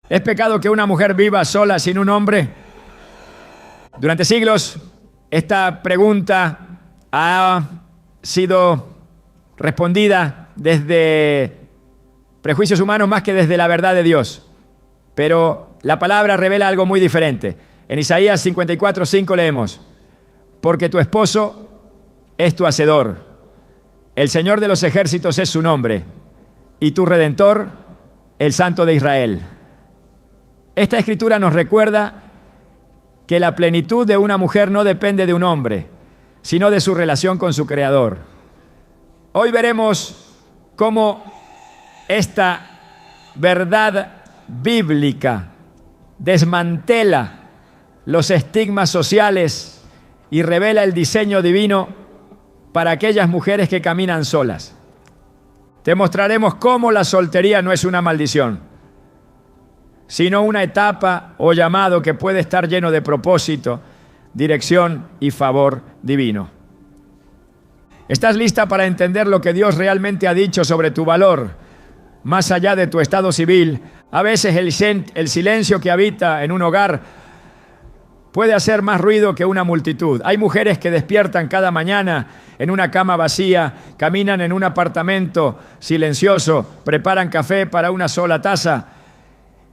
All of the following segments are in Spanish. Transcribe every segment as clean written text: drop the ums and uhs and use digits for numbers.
¿Es pecado que una mujer viva sola sin un hombre? Durante siglos, esta pregunta ha sido respondida desde prejuicios humanos más que desde la verdad de Dios. Pero la palabra revela algo muy diferente. En Isaías 54:5 leemos: porque tu esposo es tu hacedor, el Señor de los ejércitos es su nombre, y tu Redentor, el Santo de Israel. Esta escritura nos recuerda que la plenitud de una mujer no depende de un hombre, sino de su relación con su Creador. Hoy veremos cómo esta verdad bíblica desmantela los estigmas sociales y revela el diseño divino para aquellas mujeres que caminan solas. Te mostraremos cómo la soltería no es una maldición, sino una etapa o llamado que puede estar lleno de propósito, dirección y favor divino. ¿Estás lista para entender lo que Dios realmente ha dicho sobre tu valor, más allá de tu estado civil? A veces el silencio que habita en un hogar puede hacer más ruido que una multitud. Hay mujeres que despiertan cada mañana en una cama vacía, caminan en un apartamento silencioso, preparan café para una sola taza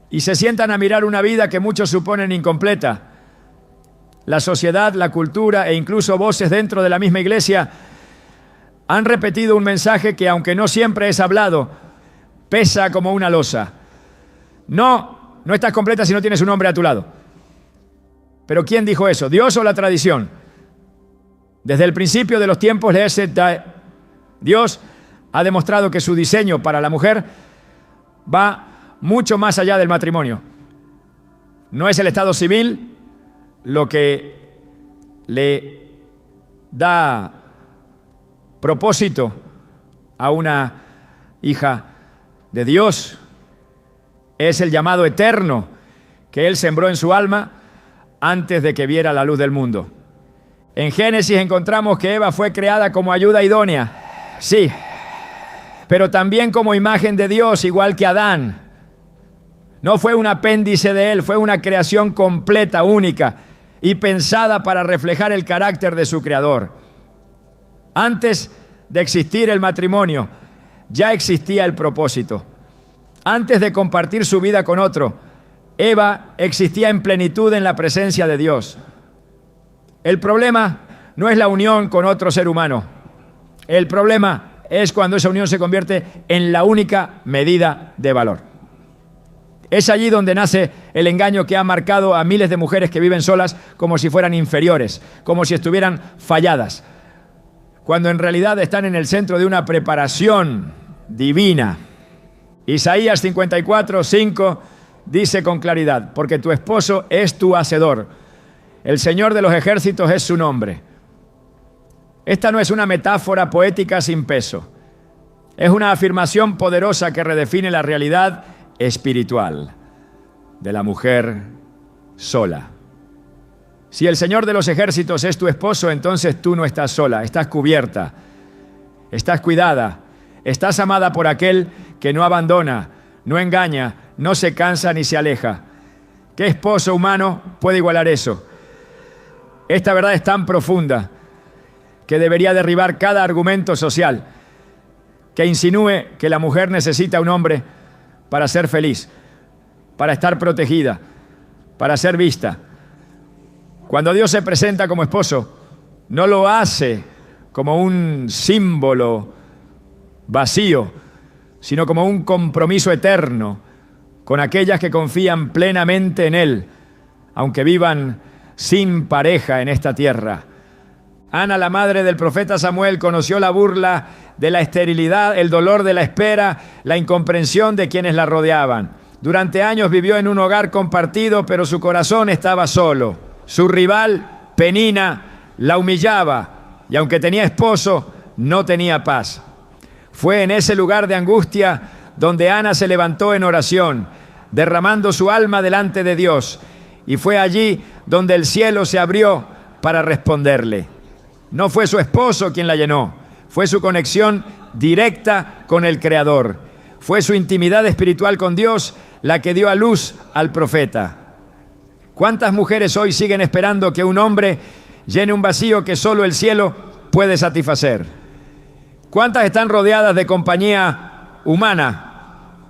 y se sientan a mirar una vida que muchos suponen incompleta. La sociedad, la cultura e incluso voces dentro de la misma iglesia han repetido un mensaje que, aunque no siempre es hablado, pesa como una losa. No estás completa si no tienes un hombre a tu lado. ¿Pero quién dijo eso? ¿Dios o la tradición? Desde el principio de los tiempos, Dios ha demostrado que su diseño para la mujer va mucho más allá del matrimonio. No es el estado civil lo que le da propósito a una hija de Dios. Es el llamado eterno que Él sembró en su alma antes de que viera la luz del mundo. En Génesis encontramos que Eva fue creada como ayuda idónea, sí, pero también como imagen de Dios, igual que Adán. No fue un apéndice de Él, fue una creación completa, única y pensada para reflejar el carácter de su Creador. Antes de existir el matrimonio, ya existía el propósito. Antes de compartir su vida con otro, Eva existía en plenitud en la presencia de Dios. El problema no es la unión con otro ser humano. El problema es cuando esa unión se convierte en la única medida de valor. Es allí donde nace el engaño que ha marcado a miles de mujeres que viven solas como si fueran inferiores, como si estuvieran falladas, cuando en realidad están en el centro de una preparación divina. Isaías 54:5 dice con claridad: porque tu esposo es tu hacedor, el Señor de los ejércitos es su nombre. Esta no es una metáfora poética sin peso. Es una afirmación poderosa que redefine la realidad espiritual de la mujer sola. Si el Señor de los ejércitos es tu esposo, entonces tú no estás sola, estás cubierta, estás cuidada, estás amada por aquel que no abandona, no engaña, no se cansa ni se aleja. ¿Qué esposo humano puede igualar eso? Esta verdad es tan profunda que debería derribar cada argumento social que insinúe que la mujer necesita un hombre para ser feliz, para estar protegida, para ser vista. Cuando Dios se presenta como esposo, no lo hace como un símbolo vacío, sino como un compromiso eterno con aquellas que confían plenamente en Él, aunque vivan sin pareja en esta tierra. Ana, la madre del profeta Samuel, conoció la burla de la esterilidad, el dolor de la espera, la incomprensión de quienes la rodeaban. Durante años vivió en un hogar compartido, pero su corazón estaba solo. Su rival, Penina, la humillaba y aunque tenía esposo, no tenía paz. Fue en ese lugar de angustia donde Ana se levantó en oración, derramando su alma delante de Dios, y fue allí donde el cielo se abrió para responderle. No fue su esposo quien la llenó, fue su conexión directa con el Creador. Fue su intimidad espiritual con Dios la que dio a luz al profeta. ¿Cuántas mujeres hoy siguen esperando que un hombre llene un vacío que solo el cielo puede satisfacer? ¿Cuántas están rodeadas de compañía humana,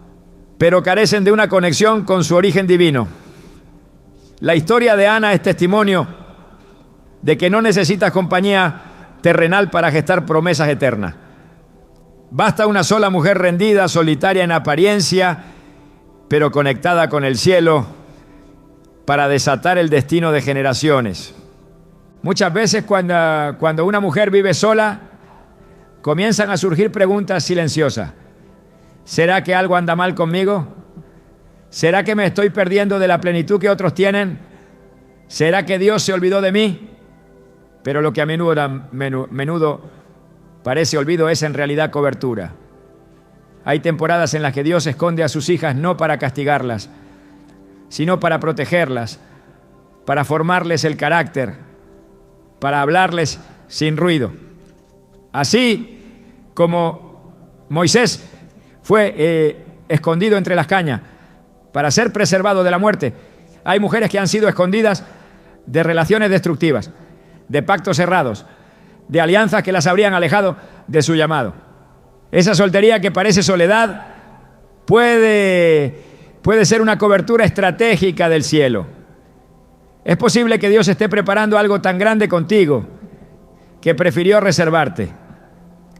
pero carecen de una conexión con su origen divino? La historia de Ana es testimonio de que no necesitas compañía terrenal para gestar promesas eternas. Basta una sola mujer rendida, solitaria en apariencia, pero conectada con el cielo para desatar el destino de generaciones. Muchas veces cuando una mujer vive sola, comienzan a surgir preguntas silenciosas. ¿Será que algo anda mal conmigo? ¿Será que me estoy perdiendo de la plenitud que otros tienen? ¿Será que Dios se olvidó de mí? Pero lo que a menudo parece olvido es en realidad cobertura. Hay temporadas en las que Dios esconde a sus hijas no para castigarlas, sino para protegerlas, para formarles el carácter, para hablarles sin ruido. Así como Moisés fue escondido entre las cañas para ser preservado de la muerte, hay mujeres que han sido escondidas de relaciones destructivas, de pactos cerrados, de alianzas que las habrían alejado de su llamado. Esa soltería que parece soledad puede ser una cobertura estratégica del cielo. Es posible que Dios esté preparando algo tan grande contigo que prefirió reservarte.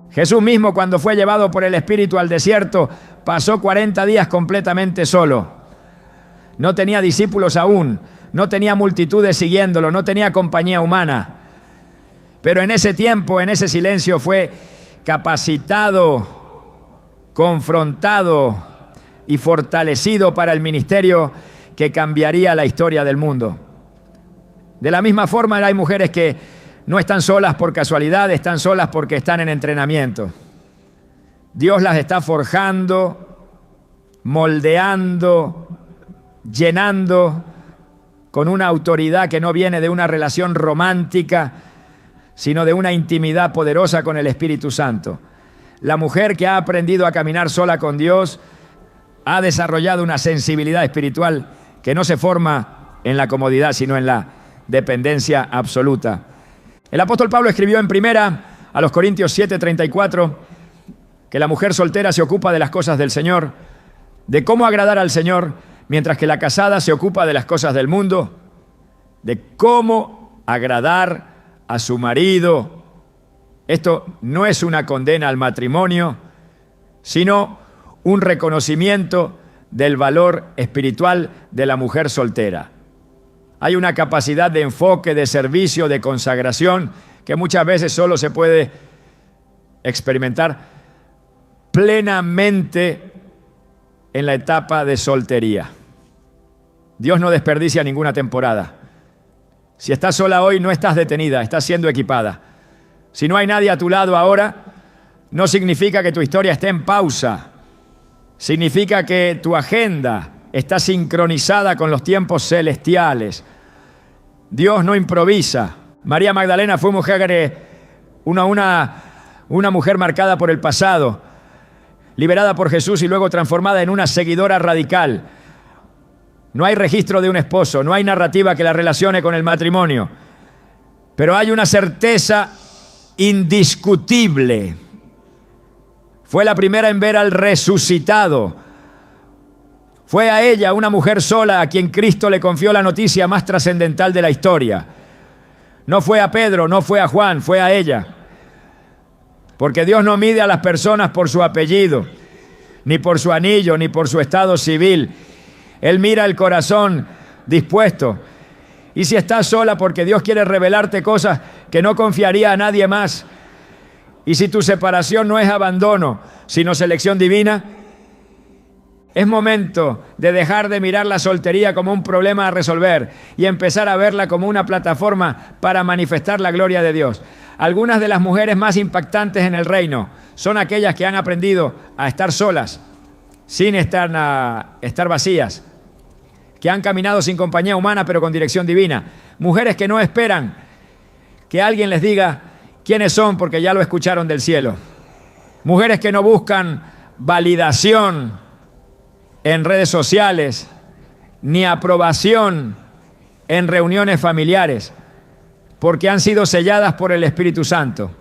Jesús mismo, cuando fue llevado por el Espíritu al desierto, pasó 40 días completamente solo. No tenía discípulos aún, no tenía multitudes siguiéndolo, no tenía compañía humana. Pero en ese tiempo, en ese silencio, fue capacitado, confrontado y fortalecido para el ministerio que cambiaría la historia del mundo. De la misma forma, hay mujeres que no están solas por casualidad, están solas porque están en entrenamiento. Dios las está forjando, moldeando, llenando con una autoridad que no viene de una relación romántica, sino de una intimidad poderosa con el Espíritu Santo. La mujer que ha aprendido a caminar sola con Dios ha desarrollado una sensibilidad espiritual que no se forma en la comodidad, sino en la dependencia absoluta. El apóstol Pablo escribió en primera a los Corintios 7:34 que la mujer soltera se ocupa de las cosas del Señor, de cómo agradar al Señor, mientras que la casada se ocupa de las cosas del mundo, de cómo agradar a su marido. Esto no es una condena al matrimonio, sino un reconocimiento del valor espiritual de la mujer soltera. Hay una capacidad de enfoque, de servicio, de consagración que muchas veces solo se puede experimentar plenamente en la etapa de soltería. Dios no desperdicia ninguna temporada. Si estás sola hoy, no estás detenida, estás siendo equipada. Si no hay nadie a tu lado ahora, no significa que tu historia esté en pausa. Significa que tu agenda está sincronizada con los tiempos celestiales. Dios no improvisa. María Magdalena fue una mujer marcada por el pasado, liberada por Jesús y luego transformada en una seguidora radical. No hay registro de un esposo, no hay narrativa que la relacione con el matrimonio, pero hay una certeza indiscutible. Fue la primera en ver al resucitado. Fue a ella, una mujer sola, a quien Cristo le confió la noticia más trascendental de la historia. No fue a Pedro, no fue a Juan, fue a ella. Porque Dios no mide a las personas por su apellido, ni por su anillo, ni por su estado civil. Él mira el corazón dispuesto. Y si estás sola porque Dios quiere revelarte cosas que no confiaría a nadie más, y si tu separación no es abandono, sino selección divina, es momento de dejar de mirar la soltería como un problema a resolver y empezar a verla como una plataforma para manifestar la gloria de Dios. Algunas de las mujeres más impactantes en el reino son aquellas que han aprendido a estar solas, sin estar vacías, que han caminado sin compañía humana pero con dirección divina. Mujeres que no esperan que alguien les diga quiénes son porque ya lo escucharon del cielo. Mujeres que no buscan validación en redes sociales, ni aprobación en reuniones familiares, porque han sido selladas por el Espíritu Santo.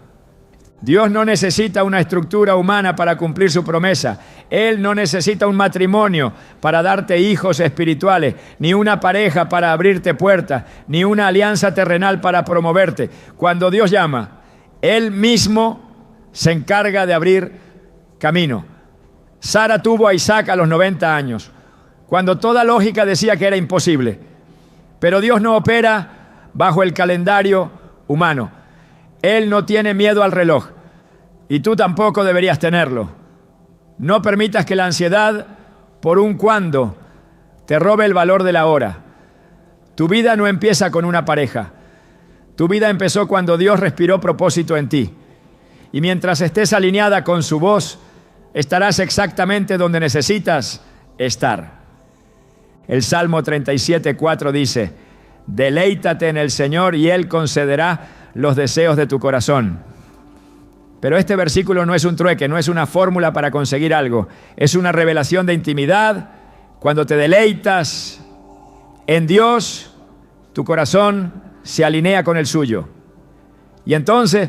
Dios no necesita una estructura humana para cumplir su promesa. Él no necesita un matrimonio para darte hijos espirituales, ni una pareja para abrirte puertas, ni una alianza terrenal para promoverte. Cuando Dios llama, Él mismo se encarga de abrir camino. Sara tuvo a Isaac a los 90 años, cuando toda lógica decía que era imposible. Pero Dios no opera bajo el calendario humano. Él no tiene miedo al reloj, y tú tampoco deberías tenerlo. No permitas que la ansiedad por un cuándo te robe el valor de la hora. Tu vida no empieza con una pareja. Tu vida empezó cuando Dios respiró propósito en ti. Y mientras estés alineada con su voz, estarás exactamente donde necesitas estar. El Salmo 37:4 dice: deleítate en el Señor y Él concederá los deseos de tu corazón. Pero este versículo no es un trueque, no es una fórmula para conseguir algo. Es una revelación de intimidad. Cuando te deleitas en Dios, tu corazón se alinea con el suyo. Y entonces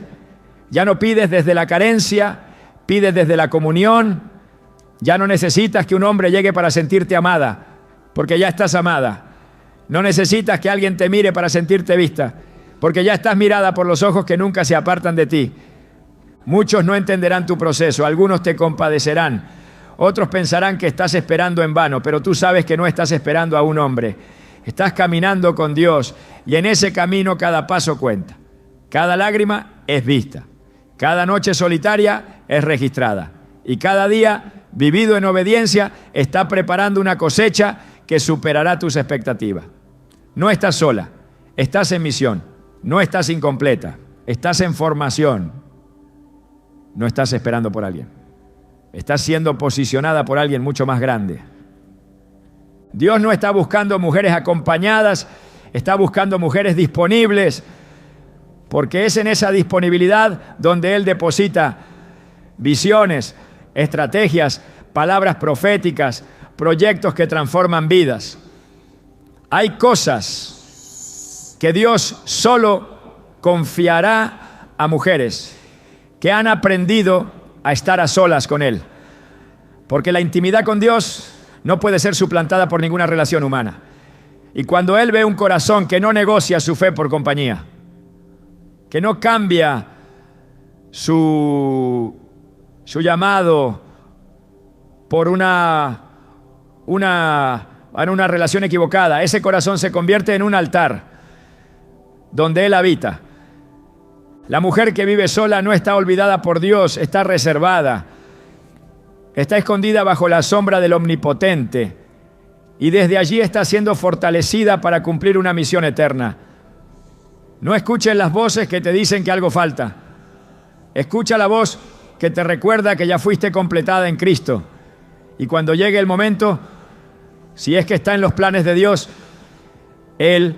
ya no pides desde la carencia, pides desde la comunión. Ya no necesitas que un hombre llegue para sentirte amada, porque ya estás amada. No necesitas que alguien te mire para sentirte vista, porque ya estás mirada por los ojos que nunca se apartan de ti. Muchos no entenderán tu proceso, algunos te compadecerán, otros pensarán que estás esperando en vano, pero tú sabes que no estás esperando a un hombre. Estás caminando con Dios, y en ese camino cada paso cuenta. Cada lágrima es vista, cada noche solitaria es registrada, y cada día vivido en obediencia está preparando una cosecha que superará tus expectativas. No estás sola, estás en misión, no estás incompleta, estás en formación, no estás esperando por alguien, estás siendo posicionada por alguien mucho más grande. Dios no está buscando mujeres acompañadas, está buscando mujeres disponibles, porque es en esa disponibilidad donde Él deposita visiones, estrategias, palabras proféticas, proyectos que transforman vidas. Hay cosas que Dios solo confiará a mujeres que han aprendido a estar a solas con Él, porque la intimidad con Dios no puede ser suplantada por ninguna relación humana. Y cuando Él ve un corazón que no negocia su fe por compañía, que no cambia su llamado por una relación equivocada, ese corazón se convierte en un altar donde Él habita. La mujer que vive sola no está olvidada por Dios, está reservada, está escondida bajo la sombra del Omnipotente, y desde allí está siendo fortalecida para cumplir una misión eterna. No escuches las voces que te dicen que algo falta. Escucha la voz que te recuerda que ya fuiste completada en Cristo. Y cuando llegue el momento, si es que está en los planes de Dios, Él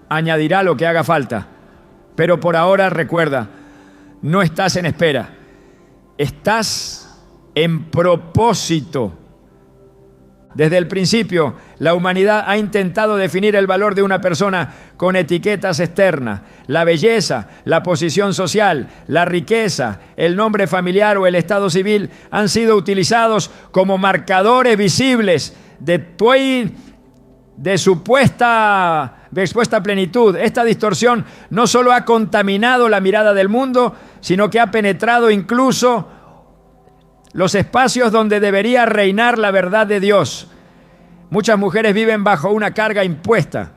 añadirá lo que haga falta. Pero por ahora recuerda, no estás en espera, estás en propósito. Desde el principio, la humanidad ha intentado definir el valor de una persona con etiquetas externas. La belleza, la posición social, la riqueza, el nombre familiar o el estado civil han sido utilizados como marcadores visibles de supuesta plenitud. Esta distorsión no solo ha contaminado la mirada del mundo, sino que ha penetrado incluso los espacios donde debería reinar la verdad de Dios. Muchas mujeres viven bajo una carga impuesta,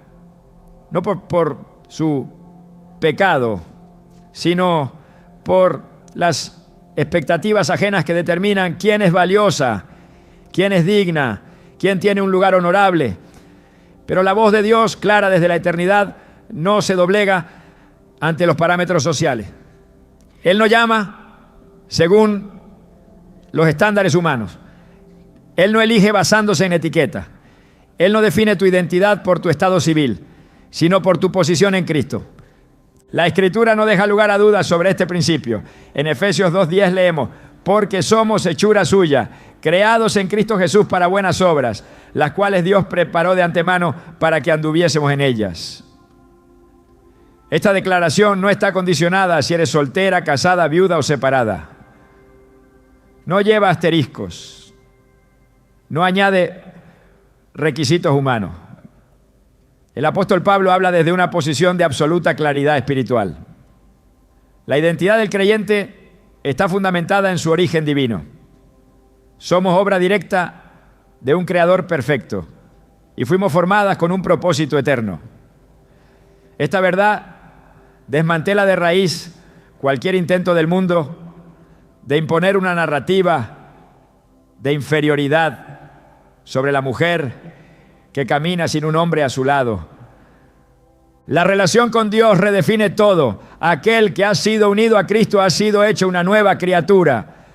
no por su pecado, sino por las expectativas ajenas que determinan quién es valiosa, quién es digna, quién tiene un lugar honorable. Pero la voz de Dios, clara desde la eternidad, no se doblega ante los parámetros sociales. Él no llama según los estándares humanos. Él no elige basándose en etiquetas. Él no define tu identidad por tu estado civil, sino por tu posición en Cristo. La Escritura no deja lugar a dudas sobre este principio. En Efesios 2:10 leemos: porque somos hechura suya, creados en Cristo Jesús para buenas obras, las cuales Dios preparó de antemano para que anduviésemos en ellas. Esta declaración no está condicionada a si eres soltera, casada, viuda o separada. No lleva asteriscos. No añade requisitos humanos. El apóstol Pablo habla desde una posición de absoluta claridad espiritual. La identidad del creyente está fundamentada en su origen divino. Somos obra directa de un creador perfecto y fuimos formadas con un propósito eterno. Esta verdad desmantela de raíz cualquier intento del mundo de imponer una narrativa de inferioridad sobre la mujer que camina sin un hombre a su lado. La relación con Dios redefine todo. Aquel que ha sido unido a Cristo ha sido hecho una nueva criatura.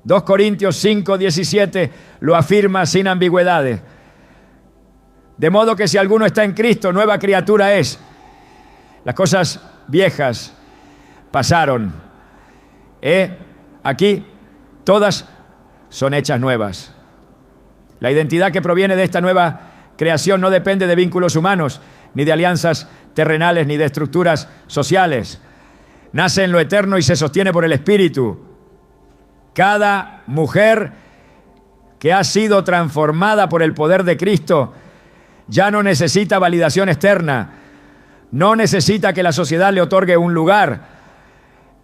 2 Corintios 5:17 lo afirma sin ambigüedades. De modo que si alguno está en Cristo, nueva criatura es. Las cosas viejas pasaron. Aquí todas son hechas nuevas. La identidad que proviene de esta nueva creación no depende de vínculos humanos, ni de alianzas terrenales, ni de estructuras sociales. Nace en lo eterno y se sostiene por el Espíritu. Cada mujer que ha sido transformada por el poder de Cristo ya no necesita validación externa, no necesita que la sociedad le otorgue un lugar.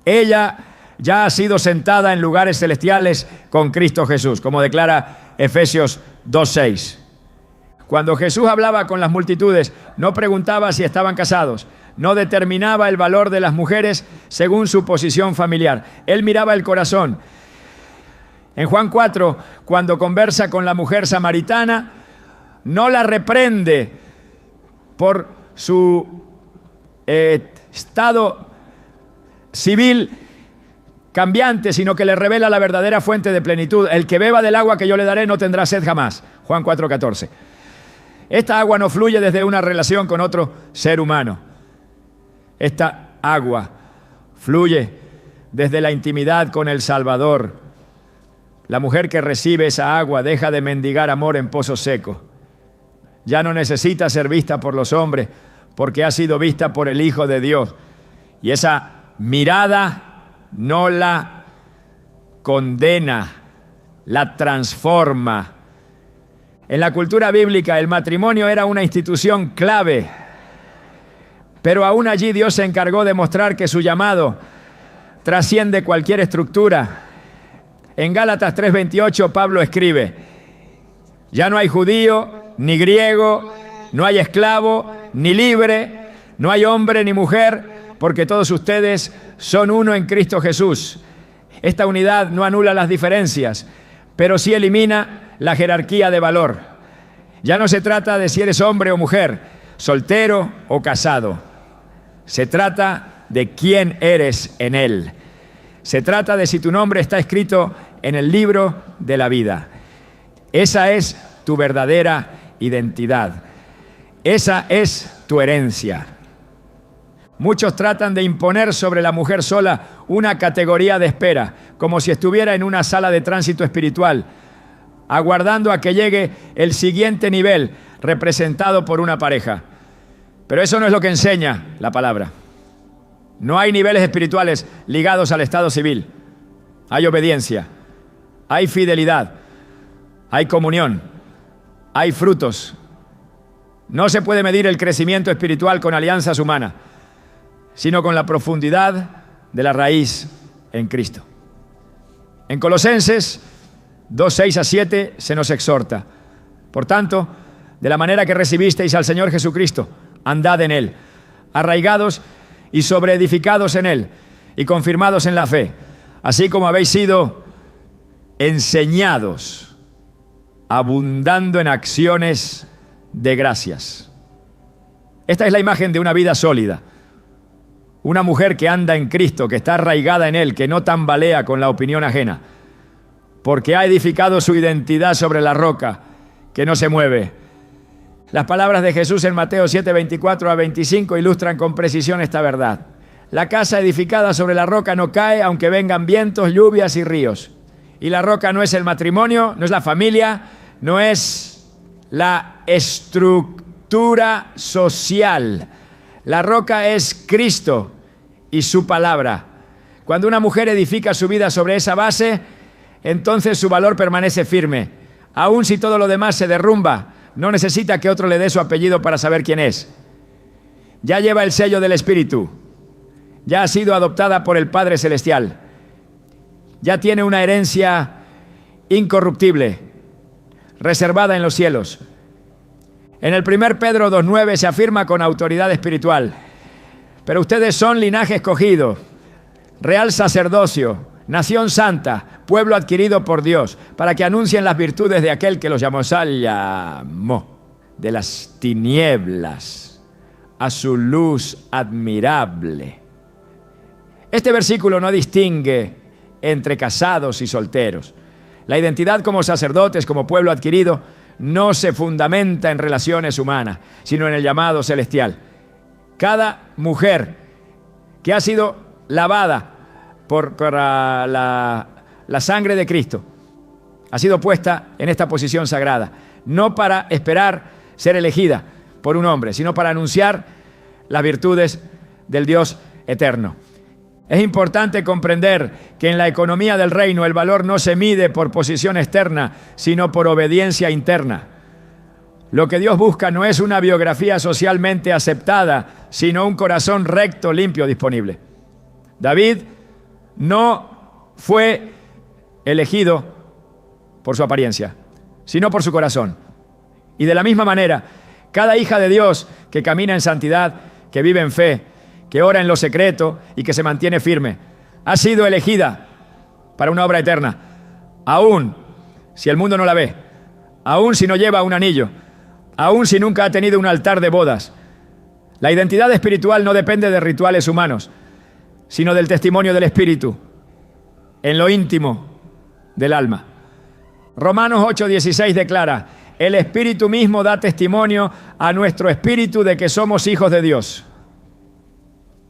Ella ya ha sido sentada en lugares celestiales con Cristo Jesús, como declara Efesios 2:6. Cuando Jesús hablaba con las multitudes, no preguntaba si estaban casados, no determinaba el valor de las mujeres según su posición familiar. Él miraba el corazón. En Juan 4, cuando conversa con la mujer samaritana, no la reprende por su estado civil cambiante, sino que le revela la verdadera fuente de plenitud. El que beba del agua que yo le daré no tendrá sed jamás. Juan 4:14. Esta agua no fluye desde una relación con otro ser humano. Esta agua fluye desde la intimidad con el Salvador. La mujer que recibe esa agua deja de mendigar amor en pozo seco. Ya no necesita ser vista por los hombres, porque ha sido vista por el Hijo de Dios. Y esa mirada no la condena, la transforma. En la cultura bíblica el matrimonio era una institución clave, pero aún allí Dios se encargó de mostrar que su llamado trasciende cualquier estructura. En Gálatas 3:28 Pablo escribe: ya no hay judío ni griego, no hay esclavo ni libre, no hay hombre ni mujer, porque todos ustedes son uno en Cristo Jesús. Esta unidad no anula las diferencias, pero sí elimina la jerarquía de valor. Ya no se trata de si eres hombre o mujer, soltero o casado. Se trata de quién eres en Él. Se trata de si tu nombre está escrito en el libro de la vida. Esa es tu verdadera identidad. Esa es tu herencia. Muchos tratan de imponer sobre la mujer sola una categoría de espera, como si estuviera en una sala de tránsito espiritual, aguardando a que llegue el siguiente nivel representado por una pareja. Pero eso no es lo que enseña la palabra. No hay niveles espirituales ligados al estado civil. Hay obediencia, hay fidelidad, hay comunión, hay frutos. No se puede medir el crecimiento espiritual con alianzas humanas, sino con la profundidad de la raíz en Cristo. En Colosenses 2:6-7 se nos exhorta: por tanto, de la manera que recibisteis al Señor Jesucristo, andad en Él, arraigados y sobreedificados en Él, y confirmados en la fe, así como habéis sido enseñados, abundando en acciones de gracias. Esta es la imagen de una vida sólida. Una mujer que anda en Cristo, que está arraigada en Él, que no tambalea con la opinión ajena, porque ha edificado su identidad sobre la roca, que no se mueve. Las palabras de Jesús en Mateo 7:24-25 ilustran con precisión esta verdad. La casa edificada sobre la roca no cae, aunque vengan vientos, lluvias y ríos. Y la roca no es el matrimonio, no es la familia, no es la estructura social. La roca es Cristo y su palabra. Cuando una mujer edifica su vida sobre esa base, entonces su valor permanece firme. Aun si todo lo demás se derrumba, no necesita que otro le dé su apellido para saber quién es. Ya lleva el sello del Espíritu. Ya ha sido adoptada por el Padre Celestial. Ya tiene una herencia incorruptible, reservada en los cielos. En el 1 Pedro 2:9 se afirma con autoridad espiritual: pero ustedes son linaje escogido, real sacerdocio, nación santa, pueblo adquirido por Dios, para que anuncien las virtudes de aquel que los llamó de las tinieblas a su luz admirable. Este versículo no distingue entre casados y solteros. La identidad como sacerdotes, como pueblo adquirido, no se fundamenta en relaciones humanas, sino en el llamado celestial. Cada mujer que ha sido lavada por la sangre de Cristo ha sido puesta en esta posición sagrada, no para esperar ser elegida por un hombre, sino para anunciar las virtudes del Dios eterno. Es importante comprender que en la economía del reino el valor no se mide por posición externa, sino por obediencia interna. Lo que Dios busca no es una biografía socialmente aceptada, sino un corazón recto, limpio, disponible. David no fue elegido por su apariencia, sino por su corazón. Y de la misma manera, cada hija de Dios que camina en santidad, que vive en fe, que ora en lo secreto y que se mantiene firme, ha sido elegida para una obra eterna, aún si el mundo no la ve, aún si no lleva un anillo, aún si nunca ha tenido un altar de bodas. La identidad espiritual no depende de rituales humanos, sino del testimonio del Espíritu en lo íntimo del alma. Romanos 8:16 declara: el Espíritu mismo da testimonio a nuestro espíritu de que somos hijos de Dios.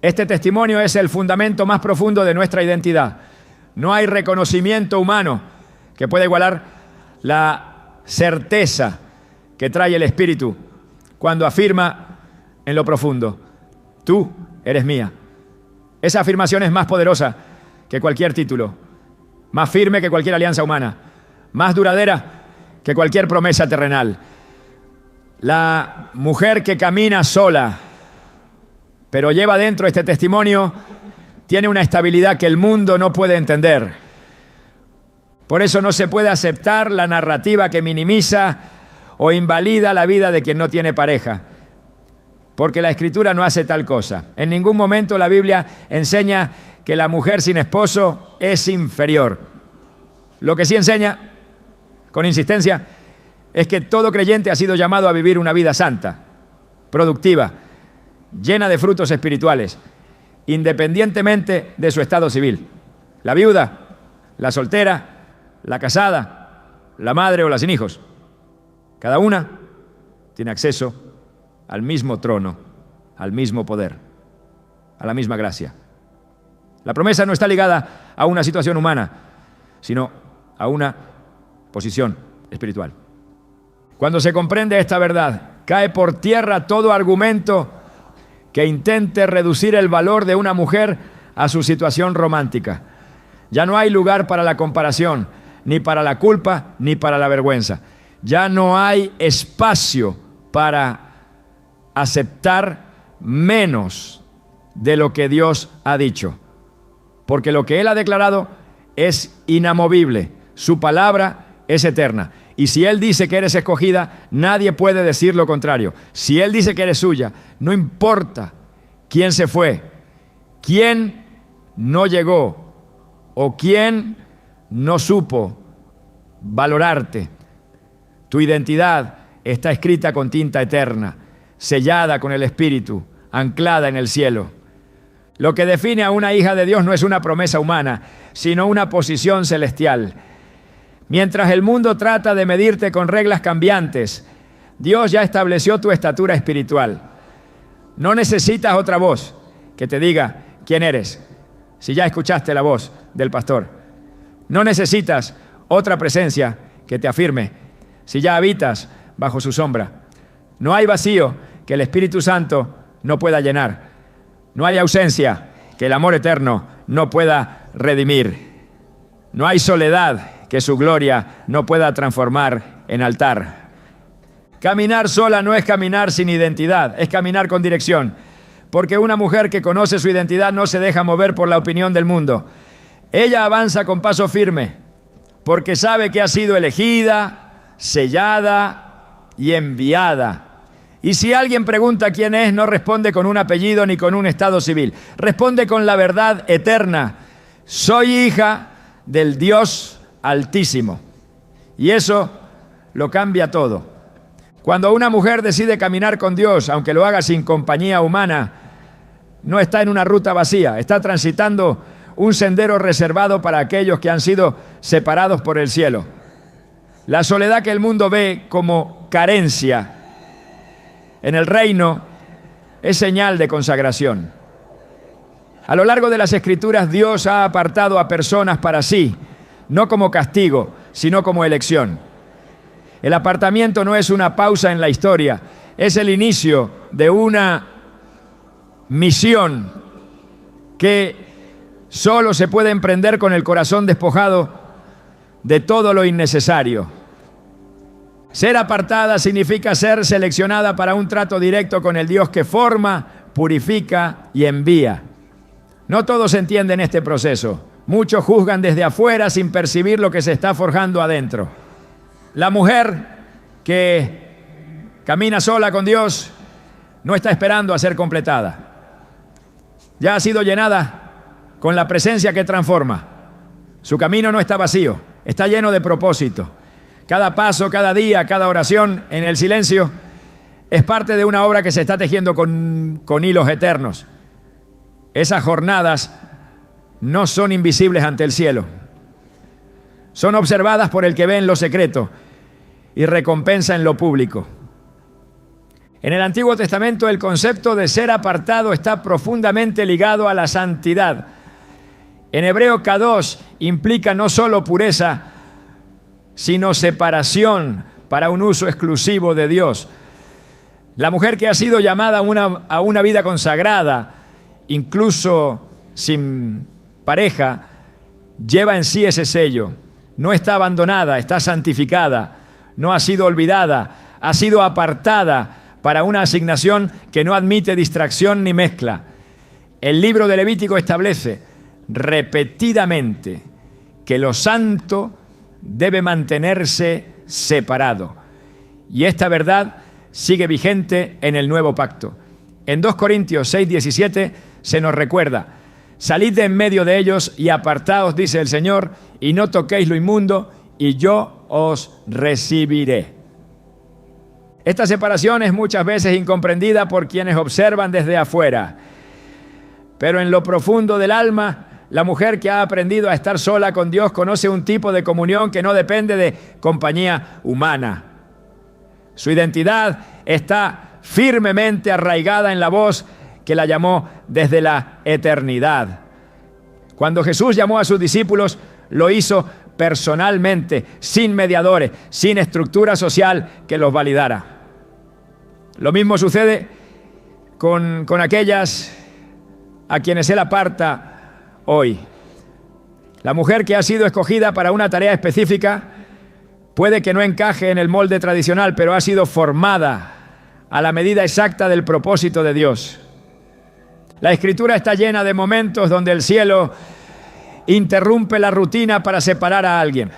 Este testimonio es el fundamento más profundo de nuestra identidad. No hay reconocimiento humano que pueda igualar la certeza que trae el Espíritu cuando afirma en lo profundo: tú eres mía. Esa afirmación es más poderosa que cualquier título, más firme que cualquier alianza humana, más duradera que cualquier promesa terrenal. La mujer que camina sola, pero lleva dentro este testimonio, tiene una estabilidad que el mundo no puede entender. Por eso no se puede aceptar la narrativa que minimiza o invalida la vida de quien no tiene pareja, porque la Escritura no hace tal cosa. En ningún momento la Biblia enseña que la mujer sin esposo es inferior. Lo que sí enseña, con insistencia, es que todo creyente ha sido llamado a vivir una vida santa, productiva, llena de frutos espirituales, independientemente de su estado civil. La viuda, la soltera, la casada, la madre o la sin hijos. Cada una tiene acceso al mismo trono, al mismo poder, a la misma gracia. La promesa no está ligada a una situación humana, sino a una posición espiritual. Cuando se comprende esta verdad, cae por tierra todo argumento que intente reducir el valor de una mujer a su situación romántica. Ya no hay lugar para la comparación, ni para la culpa, ni para la vergüenza. Ya no hay espacio para aceptar menos de lo que Dios ha dicho, porque lo que Él ha declarado es inamovible. Su palabra es eterna. Y si Él dice que eres escogida, nadie puede decir lo contrario. Si Él dice que eres suya, no importa quién se fue, quién no llegó o quién no supo valorarte. Tu identidad está escrita con tinta eterna, sellada con el Espíritu, anclada en el cielo. Lo que define a una hija de Dios no es una promesa humana, sino una posición celestial. Mientras el mundo trata de medirte con reglas cambiantes, Dios ya estableció tu estatura espiritual. No necesitas otra voz que te diga quién eres, si ya escuchaste la voz del pastor. No necesitas otra presencia que te afirme, si ya habitas bajo su sombra. No hay vacío que el Espíritu Santo no pueda llenar. No hay ausencia que el amor eterno no pueda redimir. No hay soledad que su gloria no pueda transformar en altar. Caminar sola no es caminar sin identidad, es caminar con dirección. Porque una mujer que conoce su identidad no se deja mover por la opinión del mundo. Ella avanza con paso firme, porque sabe que ha sido elegida, sellada y enviada. Y si alguien pregunta quién es, no responde con un apellido ni con un estado civil. Responde con la verdad eterna. Soy hija del Dios Altísimo. Y eso lo cambia todo. Cuando una mujer decide caminar con Dios, aunque lo haga sin compañía humana, no está en una ruta vacía, está transitando un sendero reservado para aquellos que han sido separados por el cielo. La soledad que el mundo ve como carencia, en el reino es señal de consagración. A lo largo de las Escrituras, Dios ha apartado a personas para sí, no como castigo, sino como elección. El apartamiento no es una pausa en la historia, es el inicio de una misión que solo se puede emprender con el corazón despojado de todo lo innecesario. Ser apartada significa ser seleccionada para un trato directo con el Dios que forma, purifica y envía. No todos entienden este proceso. Muchos juzgan desde afuera sin percibir lo que se está forjando adentro. La mujer que camina sola con Dios no está esperando a ser completada. Ya ha sido llenada con la presencia que transforma. Su camino no está vacío, está lleno de propósito. Cada paso, cada día, cada oración en el silencio es parte de una obra que se está tejiendo con hilos eternos. Esas jornadas no son invisibles ante el cielo. Son observadas por el que ve en lo secreto y recompensa en lo público. En el Antiguo Testamento el concepto de ser apartado está profundamente ligado a la santidad. En hebreo, kadosh implica no solo pureza, sino separación para un uso exclusivo de Dios. La mujer que ha sido llamada a una vida consagrada, incluso sin pareja, lleva en sí ese sello. No está abandonada, está santificada, no ha sido olvidada, ha sido apartada para una asignación que no admite distracción ni mezcla. El libro de Levítico establece repetidamente que lo santo debe mantenerse separado. Y esta verdad sigue vigente en el nuevo pacto. En 2 Corintios 6:17 se nos recuerda: salid de en medio de ellos y apartaos, dice el Señor, y no toquéis lo inmundo, y yo os recibiré. Esta separación es muchas veces incomprendida por quienes observan desde afuera. Pero en lo profundo del alma, la mujer que ha aprendido a estar sola con Dios conoce un tipo de comunión que no depende de compañía humana. Su identidad está firmemente arraigada en la voz que la llamó desde la eternidad. Cuando Jesús llamó a sus discípulos, lo hizo personalmente, sin mediadores, sin estructura social que los validara. Lo mismo sucede con aquellas a quienes Él aparta hoy. La mujer que ha sido escogida para una tarea específica puede que no encaje en el molde tradicional, pero ha sido formada a la medida exacta del propósito de Dios. La Escritura está llena de momentos donde el cielo interrumpe la rutina para separar a alguien.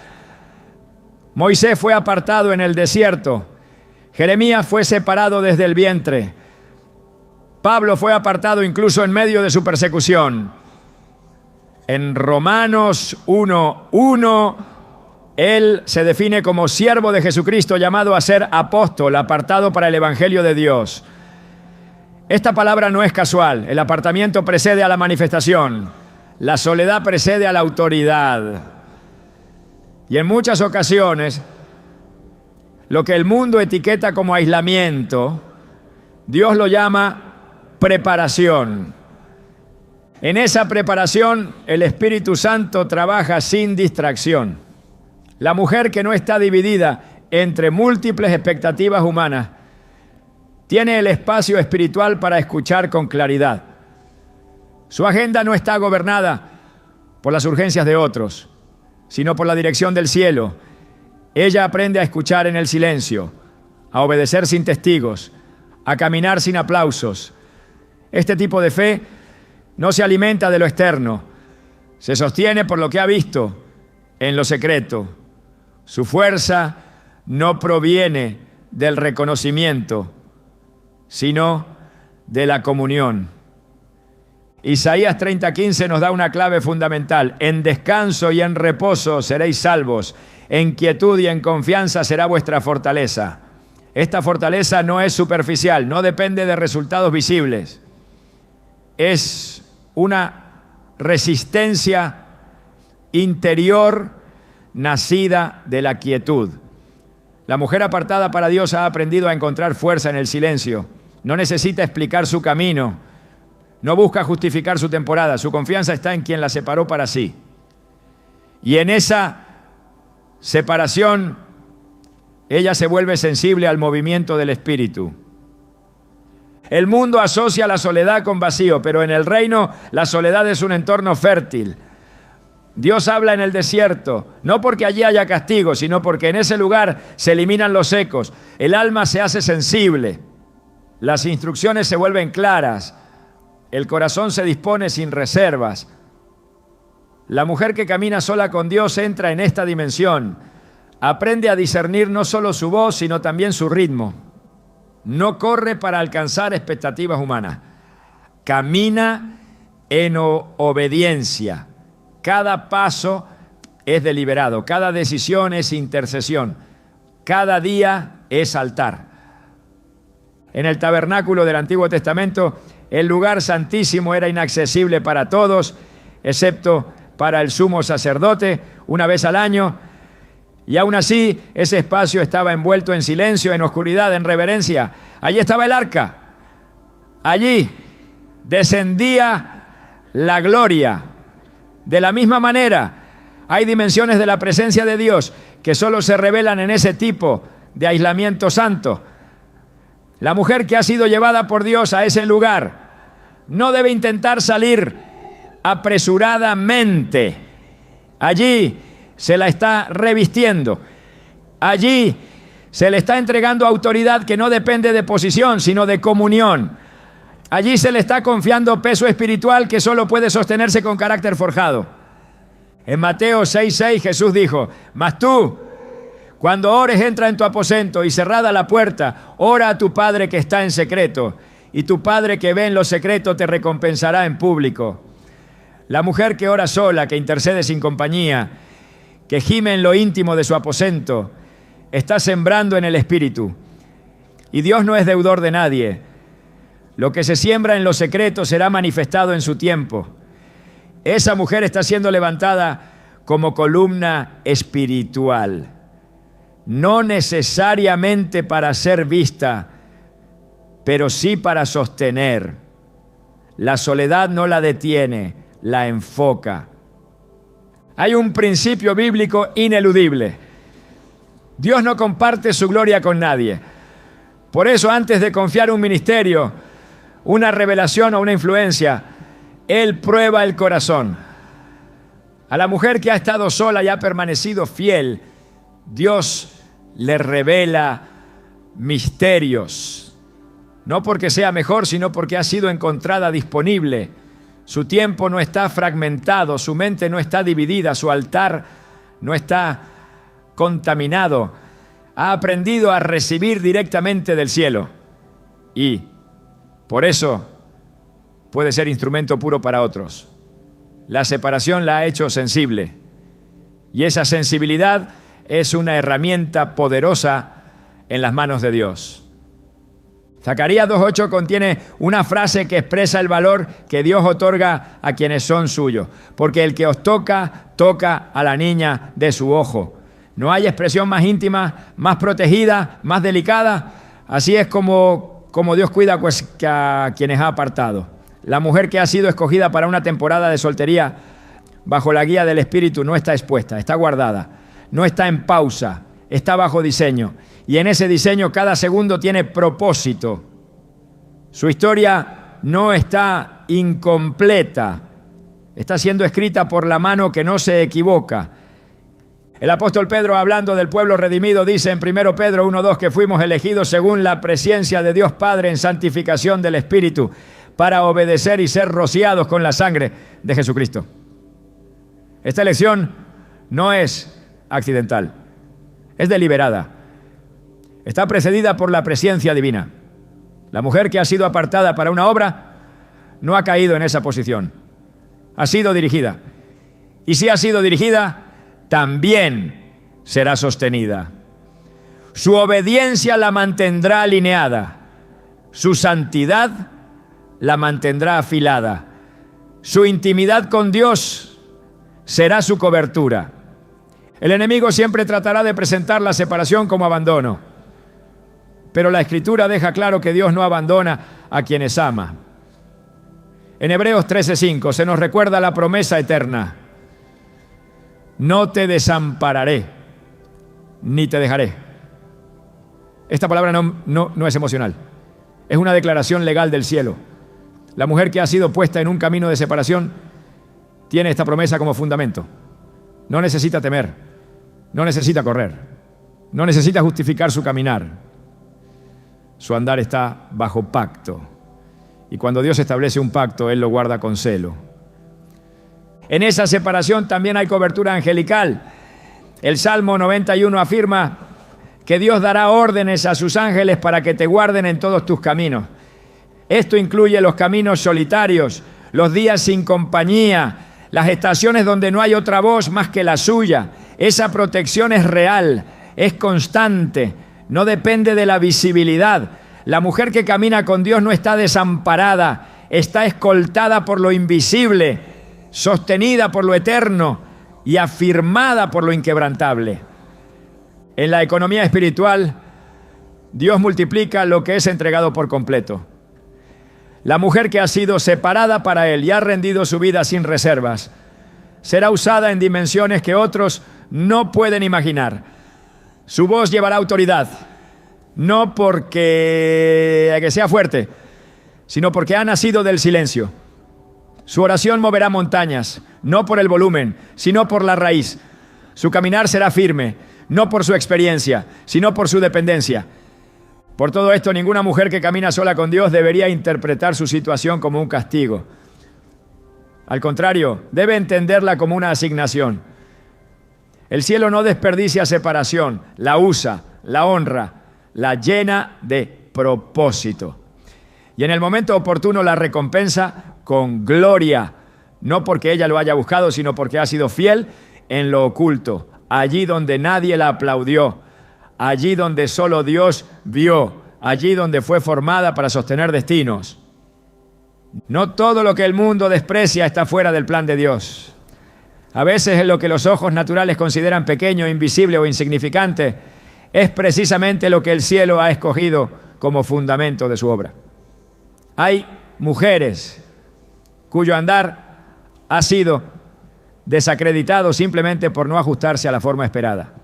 Moisés fue apartado en el desierto. Jeremías fue separado desde el vientre. Pablo fue apartado incluso en medio de su persecución. En Romanos 1:1, él se define como siervo de Jesucristo, llamado a ser apóstol, apartado para el Evangelio de Dios. Esta palabra no es casual. El apartamiento precede a la manifestación. La soledad precede a la autoridad. Y en muchas ocasiones, lo que el mundo etiqueta como aislamiento, Dios lo llama preparación. En esa preparación, el Espíritu Santo trabaja sin distracción. La mujer que no está dividida entre múltiples expectativas humanas tiene el espacio espiritual para escuchar con claridad. Su agenda no está gobernada por las urgencias de otros, sino por la dirección del cielo. Ella aprende a escuchar en el silencio, a obedecer sin testigos, a caminar sin aplausos. Este tipo de fe no se alimenta de lo externo, se sostiene por lo que ha visto en lo secreto. Su fuerza no proviene del reconocimiento, sino de la comunión. Isaías 30:15 nos da una clave fundamental. En descanso y en reposo seréis salvos, en quietud y en confianza será vuestra fortaleza. Esta fortaleza no es superficial, no depende de resultados visibles. Es una resistencia interior nacida de la quietud. La mujer apartada para Dios ha aprendido a encontrar fuerza en el silencio. No necesita explicar su camino, no busca justificar su temporada. Su confianza está en quien la separó para sí. Y en esa separación, ella se vuelve sensible al movimiento del Espíritu. El mundo asocia la soledad con vacío, pero en el reino la soledad es un entorno fértil. Dios habla en el desierto, no porque allí haya castigo, sino porque en ese lugar se eliminan los ecos. El alma se hace sensible, las instrucciones se vuelven claras, el corazón se dispone sin reservas. La mujer que camina sola con Dios entra en esta dimensión. Aprende a discernir no solo su voz, sino también su ritmo. No corre para alcanzar expectativas humanas. Camina en obediencia. Cada paso es deliberado, cada decisión es intercesión, cada día es altar. En el tabernáculo del Antiguo Testamento, el lugar santísimo era inaccesible para todos, excepto para el sumo sacerdote, una vez al año. Y aún así, ese espacio estaba envuelto en silencio, en oscuridad, en reverencia. Allí estaba el arca. Allí descendía la gloria. De la misma manera, hay dimensiones de la presencia de Dios que solo se revelan en ese tipo de aislamiento santo. La mujer que ha sido llevada por Dios a ese lugar no debe intentar salir apresuradamente. Allí se la está revistiendo. Allí se le está entregando autoridad que no depende de posición, sino de comunión. Allí se le está confiando peso espiritual que solo puede sostenerse con carácter forjado. En Mateo 6:6 Jesús dijo: mas tú, cuando ores, entra en tu aposento y cerrada la puerta, ora a tu Padre que está en secreto, y tu Padre que ve en lo secreto te recompensará en público. La mujer que ora sola, que intercede sin compañía, que gime en lo íntimo de su aposento, está sembrando en el Espíritu. Y Dios no es deudor de nadie. Lo que se siembra en lo secreto será manifestado en su tiempo. Esa mujer está siendo levantada como columna espiritual, no necesariamente para ser vista, pero sí para sostener. La soledad no la detiene, la enfoca. Hay un principio bíblico ineludible. Dios no comparte su gloria con nadie. Por eso, antes de confiar un ministerio, una revelación o una influencia, Él prueba el corazón. A la mujer que ha estado sola y ha permanecido fiel, Dios le revela misterios. No porque sea mejor, sino porque ha sido encontrada disponible. Su tiempo no está fragmentado, su mente no está dividida, su altar no está contaminado. Ha aprendido a recibir directamente del cielo. Y por eso puede ser instrumento puro para otros. La separación la ha hecho sensible. Y esa sensibilidad es una herramienta poderosa en las manos de Dios. Zacarías 2:8 contiene una frase que expresa el valor que Dios otorga a quienes son suyos. Porque el que os toca, toca a la niña de su ojo. No hay expresión más íntima, más protegida, más delicada. Así es como Dios cuida pues, a quienes ha apartado. La mujer que ha sido escogida para una temporada de soltería bajo la guía del Espíritu no está expuesta, está guardada, no está en pausa, está bajo diseño. Y en ese diseño cada segundo tiene propósito. Su historia no está incompleta, está siendo escrita por la mano que no se equivoca. El apóstol Pedro, hablando del pueblo redimido, dice en 1 Pedro 1:2 que fuimos elegidos según la presciencia de Dios Padre en santificación del Espíritu para obedecer y ser rociados con la sangre de Jesucristo. Esta elección no es accidental, es deliberada. Está precedida por la presciencia divina. La mujer que ha sido apartada para una obra no ha caído en esa posición. Ha sido dirigida. Y si ha sido dirigida, también será sostenida. Su obediencia la mantendrá alineada. Su santidad la mantendrá afilada. Su intimidad con Dios será su cobertura. El enemigo siempre tratará de presentar la separación como abandono. Pero la Escritura deja claro que Dios no abandona a quienes ama. En Hebreos 13:5 se nos recuerda la promesa eterna. No te desampararé, ni te dejaré. Esta palabra no es emocional. Es una declaración legal del cielo. La mujer que ha sido puesta en un camino de separación tiene esta promesa como fundamento. No necesita temer, no necesita correr, no necesita justificar su caminar. Su andar está bajo pacto. Y cuando Dios establece un pacto, Él lo guarda con celo. En esa separación también hay cobertura angelical. El Salmo 91 afirma que Dios dará órdenes a sus ángeles para que te guarden en todos tus caminos. Esto incluye los caminos solitarios, los días sin compañía, las estaciones donde no hay otra voz más que la suya. Esa protección es real, es constante, no depende de la visibilidad. La mujer que camina con Dios no está desamparada, está escoltada por lo invisible, sostenida por lo eterno y afirmada por lo inquebrantable. En la economía espiritual, Dios multiplica lo que es entregado por completo. La mujer que ha sido separada para Él y ha rendido su vida sin reservas, será usada en dimensiones que otros no pueden imaginar. Su voz llevará autoridad, no porque sea fuerte, sino porque ha nacido del silencio. Su oración moverá montañas, no por el volumen, sino por la raíz. Su caminar será firme, no por su experiencia, sino por su dependencia. Por todo esto, ninguna mujer que camina sola con Dios debería interpretar su situación como un castigo. Al contrario, debe entenderla como una asignación. El cielo no desperdicia separación, la usa, la honra, la llena de propósito. Y en el momento oportuno la recompensa con gloria, no porque ella lo haya buscado, sino porque ha sido fiel en lo oculto, allí donde nadie la aplaudió, allí donde solo Dios vio, allí donde fue formada para sostener destinos. No todo lo que el mundo desprecia está fuera del plan de Dios. A veces lo que los ojos naturales consideran pequeño, invisible o insignificante es precisamente lo que el cielo ha escogido como fundamento de su obra. Hay mujeres cuyo andar ha sido desacreditado simplemente por no ajustarse a la forma esperada.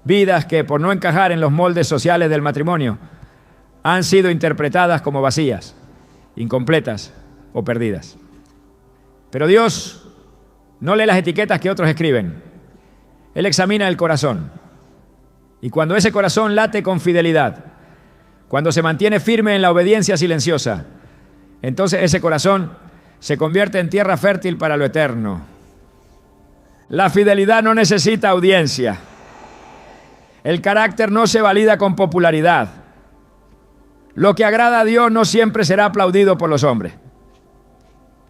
Vidas que, por no encajar en los moldes sociales del matrimonio, han sido interpretadas como vacías, incompletas o perdidas. Pero Dios no lee las etiquetas que otros escriben. Él examina el corazón. Y cuando ese corazón late con fidelidad, cuando se mantiene firme en la obediencia silenciosa, entonces ese corazón se convierte en tierra fértil para lo eterno. La fidelidad no necesita audiencia. El carácter no se valida con popularidad. Lo que agrada a Dios no siempre será aplaudido por los hombres.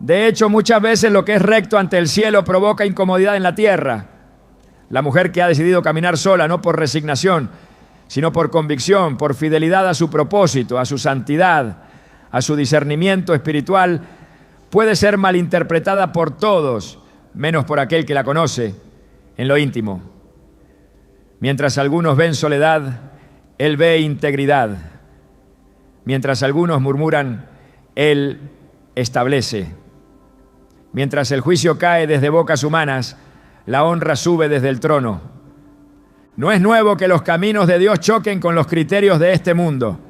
De hecho, muchas veces lo que es recto ante el cielo provoca incomodidad en la tierra. La mujer que ha decidido caminar sola, no por resignación, sino por convicción, por fidelidad a su propósito, a su santidad, a su discernimiento espiritual, puede ser malinterpretada por todos, menos por aquel que la conoce en lo íntimo. Mientras algunos ven soledad, Él ve integridad. Mientras algunos murmuran, Él establece. Mientras el juicio cae desde bocas humanas, la honra sube desde el trono. No es nuevo que los caminos de Dios choquen con los criterios de este mundo.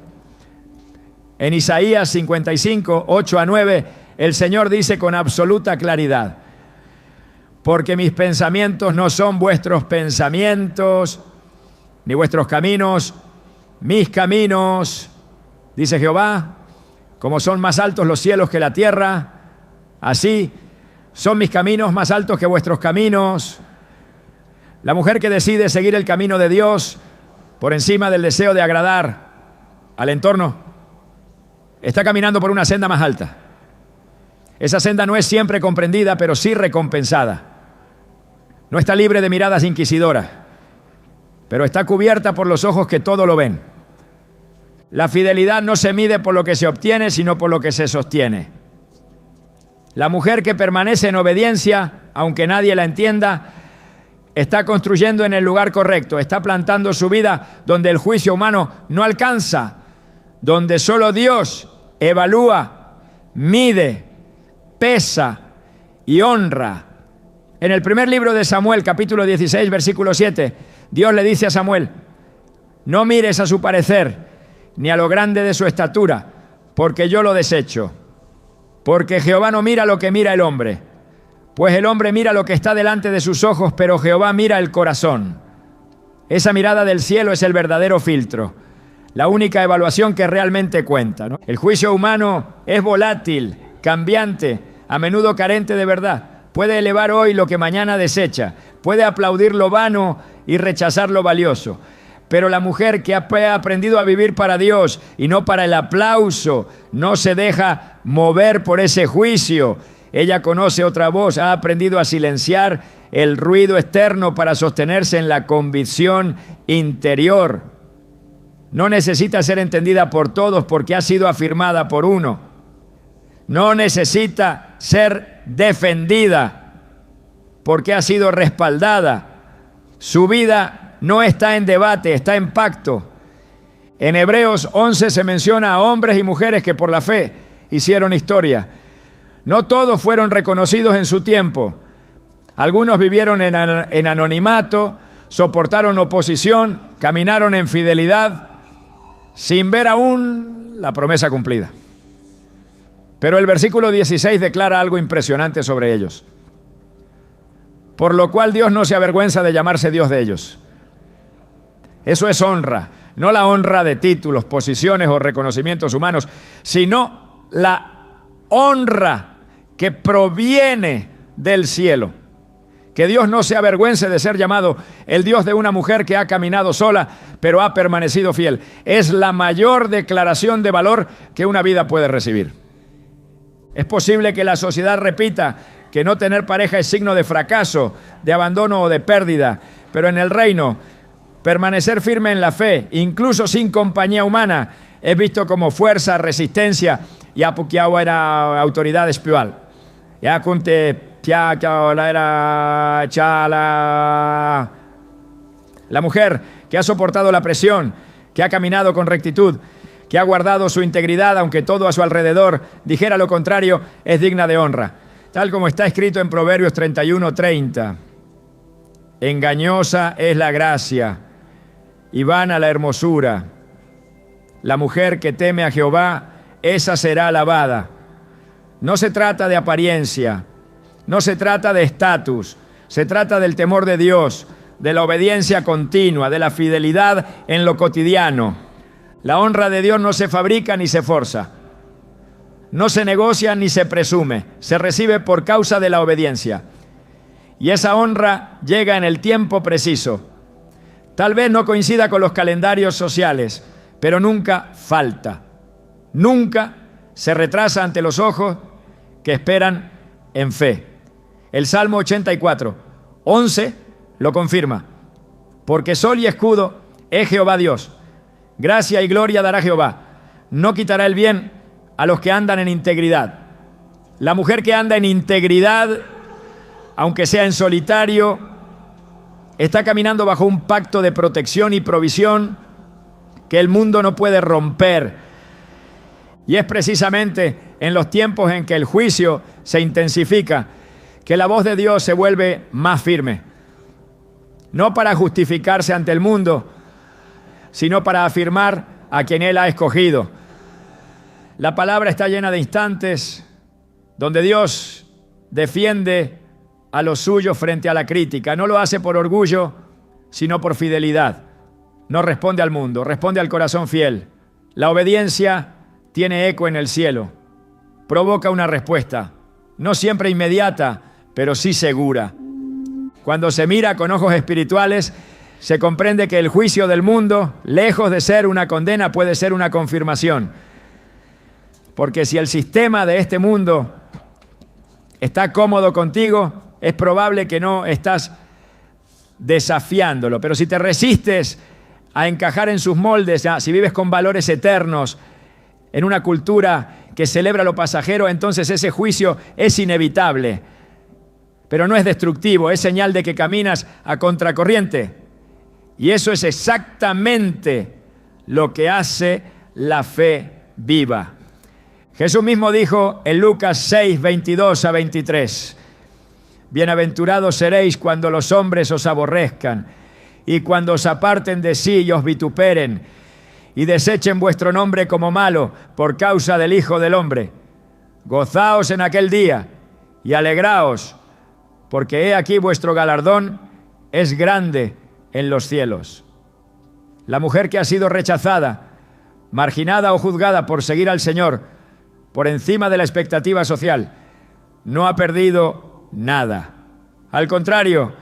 En Isaías 55, 8 a 9, el Señor dice con absoluta claridad: porque mis pensamientos no son vuestros pensamientos, ni vuestros caminos, mis caminos, dice Jehová. Como son más altos los cielos que la tierra, así son mis caminos más altos que vuestros caminos. La mujer que decide seguir el camino de Dios por encima del deseo de agradar al entorno, está caminando por una senda más alta. Esa senda no es siempre comprendida, pero sí recompensada. No está libre de miradas inquisidoras, pero está cubierta por los ojos que todo lo ven. La fidelidad no se mide por lo que se obtiene, sino por lo que se sostiene. La mujer que permanece en obediencia, aunque nadie la entienda, está construyendo en el lugar correcto, está plantando su vida donde el juicio humano no alcanza, donde solo Dios evalúa, mide, pesa y honra. En el primer libro de Samuel, capítulo 16, versículo 7, Dios le dice a Samuel: no mires a su parecer, ni a lo grande de su estatura, porque yo lo desecho. Porque Jehová no mira lo que mira el hombre, pues el hombre mira lo que está delante de sus ojos, pero Jehová mira el corazón. Esa mirada del cielo es el verdadero filtro, la única evaluación que realmente cuenta, ¿no? El juicio humano es volátil, cambiante, a menudo carente de verdad. Puede elevar hoy lo que mañana desecha, puede aplaudir lo vano y rechazar lo valioso. Pero la mujer que ha aprendido a vivir para Dios y no para el aplauso, no se deja mover por ese juicio. Ella conoce otra voz, ha aprendido a silenciar el ruido externo para sostenerse en la convicción interior. No necesita ser entendida por todos porque ha sido afirmada por uno. No necesita ser defendida porque ha sido respaldada. Su vida no está en debate, está en pacto. En Hebreos 11 se menciona a hombres y mujeres que por la fe hicieron historia. No todos fueron reconocidos en su tiempo. Algunos vivieron en anonimato, soportaron oposición, caminaron en fidelidad, sin ver aún la promesa cumplida. Pero el versículo 16 declara algo impresionante sobre ellos. Por lo cual Dios no se avergüenza de llamarse Dios de ellos. Eso es honra, no la honra de títulos, posiciones o reconocimientos humanos, sino la honra que proviene del cielo. Que Dios no se avergüence de ser llamado el Dios de una mujer que ha caminado sola, pero ha permanecido fiel. Es la mayor declaración de valor que una vida puede recibir. Es posible que la sociedad repita que no tener pareja es signo de fracaso, de abandono o de pérdida, pero en el reino, permanecer firme en la fe, incluso sin compañía humana, es visto como fuerza, resistencia y apuquiao era autoridad espiritual. Ya conte era chala. La mujer que ha soportado la presión, que ha caminado con rectitud, que ha guardado su integridad, aunque todo a su alrededor dijera lo contrario, es digna de honra. Tal como está escrito en Proverbios 31:30. Engañosa es la gracia y vana la hermosura. La mujer que teme a Jehová, esa será alabada. No se trata de apariencia, no se trata de estatus, se trata del temor de Dios, de la obediencia continua, de la fidelidad en lo cotidiano. La honra de Dios no se fabrica ni se forza, no se negocia ni se presume, se recibe por causa de la obediencia. Y esa honra llega en el tiempo preciso. Tal vez no coincida con los calendarios sociales, pero nunca falta. Nunca se retrasa ante los ojos que esperan en fe. El Salmo 84, 11 lo confirma. Porque sol y escudo es Jehová Dios. Gracia y gloria dará Jehová. No quitará el bien a los que andan en integridad. La mujer que anda en integridad, aunque sea en solitario, está caminando bajo un pacto de protección y provisión que el mundo no puede romper. Y es precisamente en los tiempos en que el juicio se intensifica que la voz de Dios se vuelve más firme. No para justificarse ante el mundo, sino para afirmar a quien Él ha escogido. La palabra está llena de instantes donde Dios defiende a los suyos frente a la crítica. No lo hace por orgullo, sino por fidelidad. No responde al mundo, responde al corazón fiel. La obediencia tiene eco en el cielo. Provoca una respuesta, no siempre inmediata, pero sí segura. Cuando se mira con ojos espirituales, se comprende que el juicio del mundo, lejos de ser una condena, puede ser una confirmación. Porque si el sistema de este mundo está cómodo contigo, es probable que no estás desafiándolo. Pero si te resistes a encajar en sus moldes, si vives con valores eternos, en una cultura que celebra lo pasajero, entonces ese juicio es inevitable. Pero no es destructivo, es señal de que caminas a contracorriente. Y eso es exactamente lo que hace la fe viva. Jesús mismo dijo en Lucas 6, 22 a 23, bienaventurados seréis cuando los hombres os aborrezcan y cuando os aparten de sí y os vituperen y desechen vuestro nombre como malo por causa del Hijo del Hombre. Gozaos en aquel día y alegraos, porque he aquí vuestro galardón es grande en los cielos. La mujer que ha sido rechazada, marginada o juzgada por seguir al Señor por encima de la expectativa social, no ha perdido nada. Al contrario,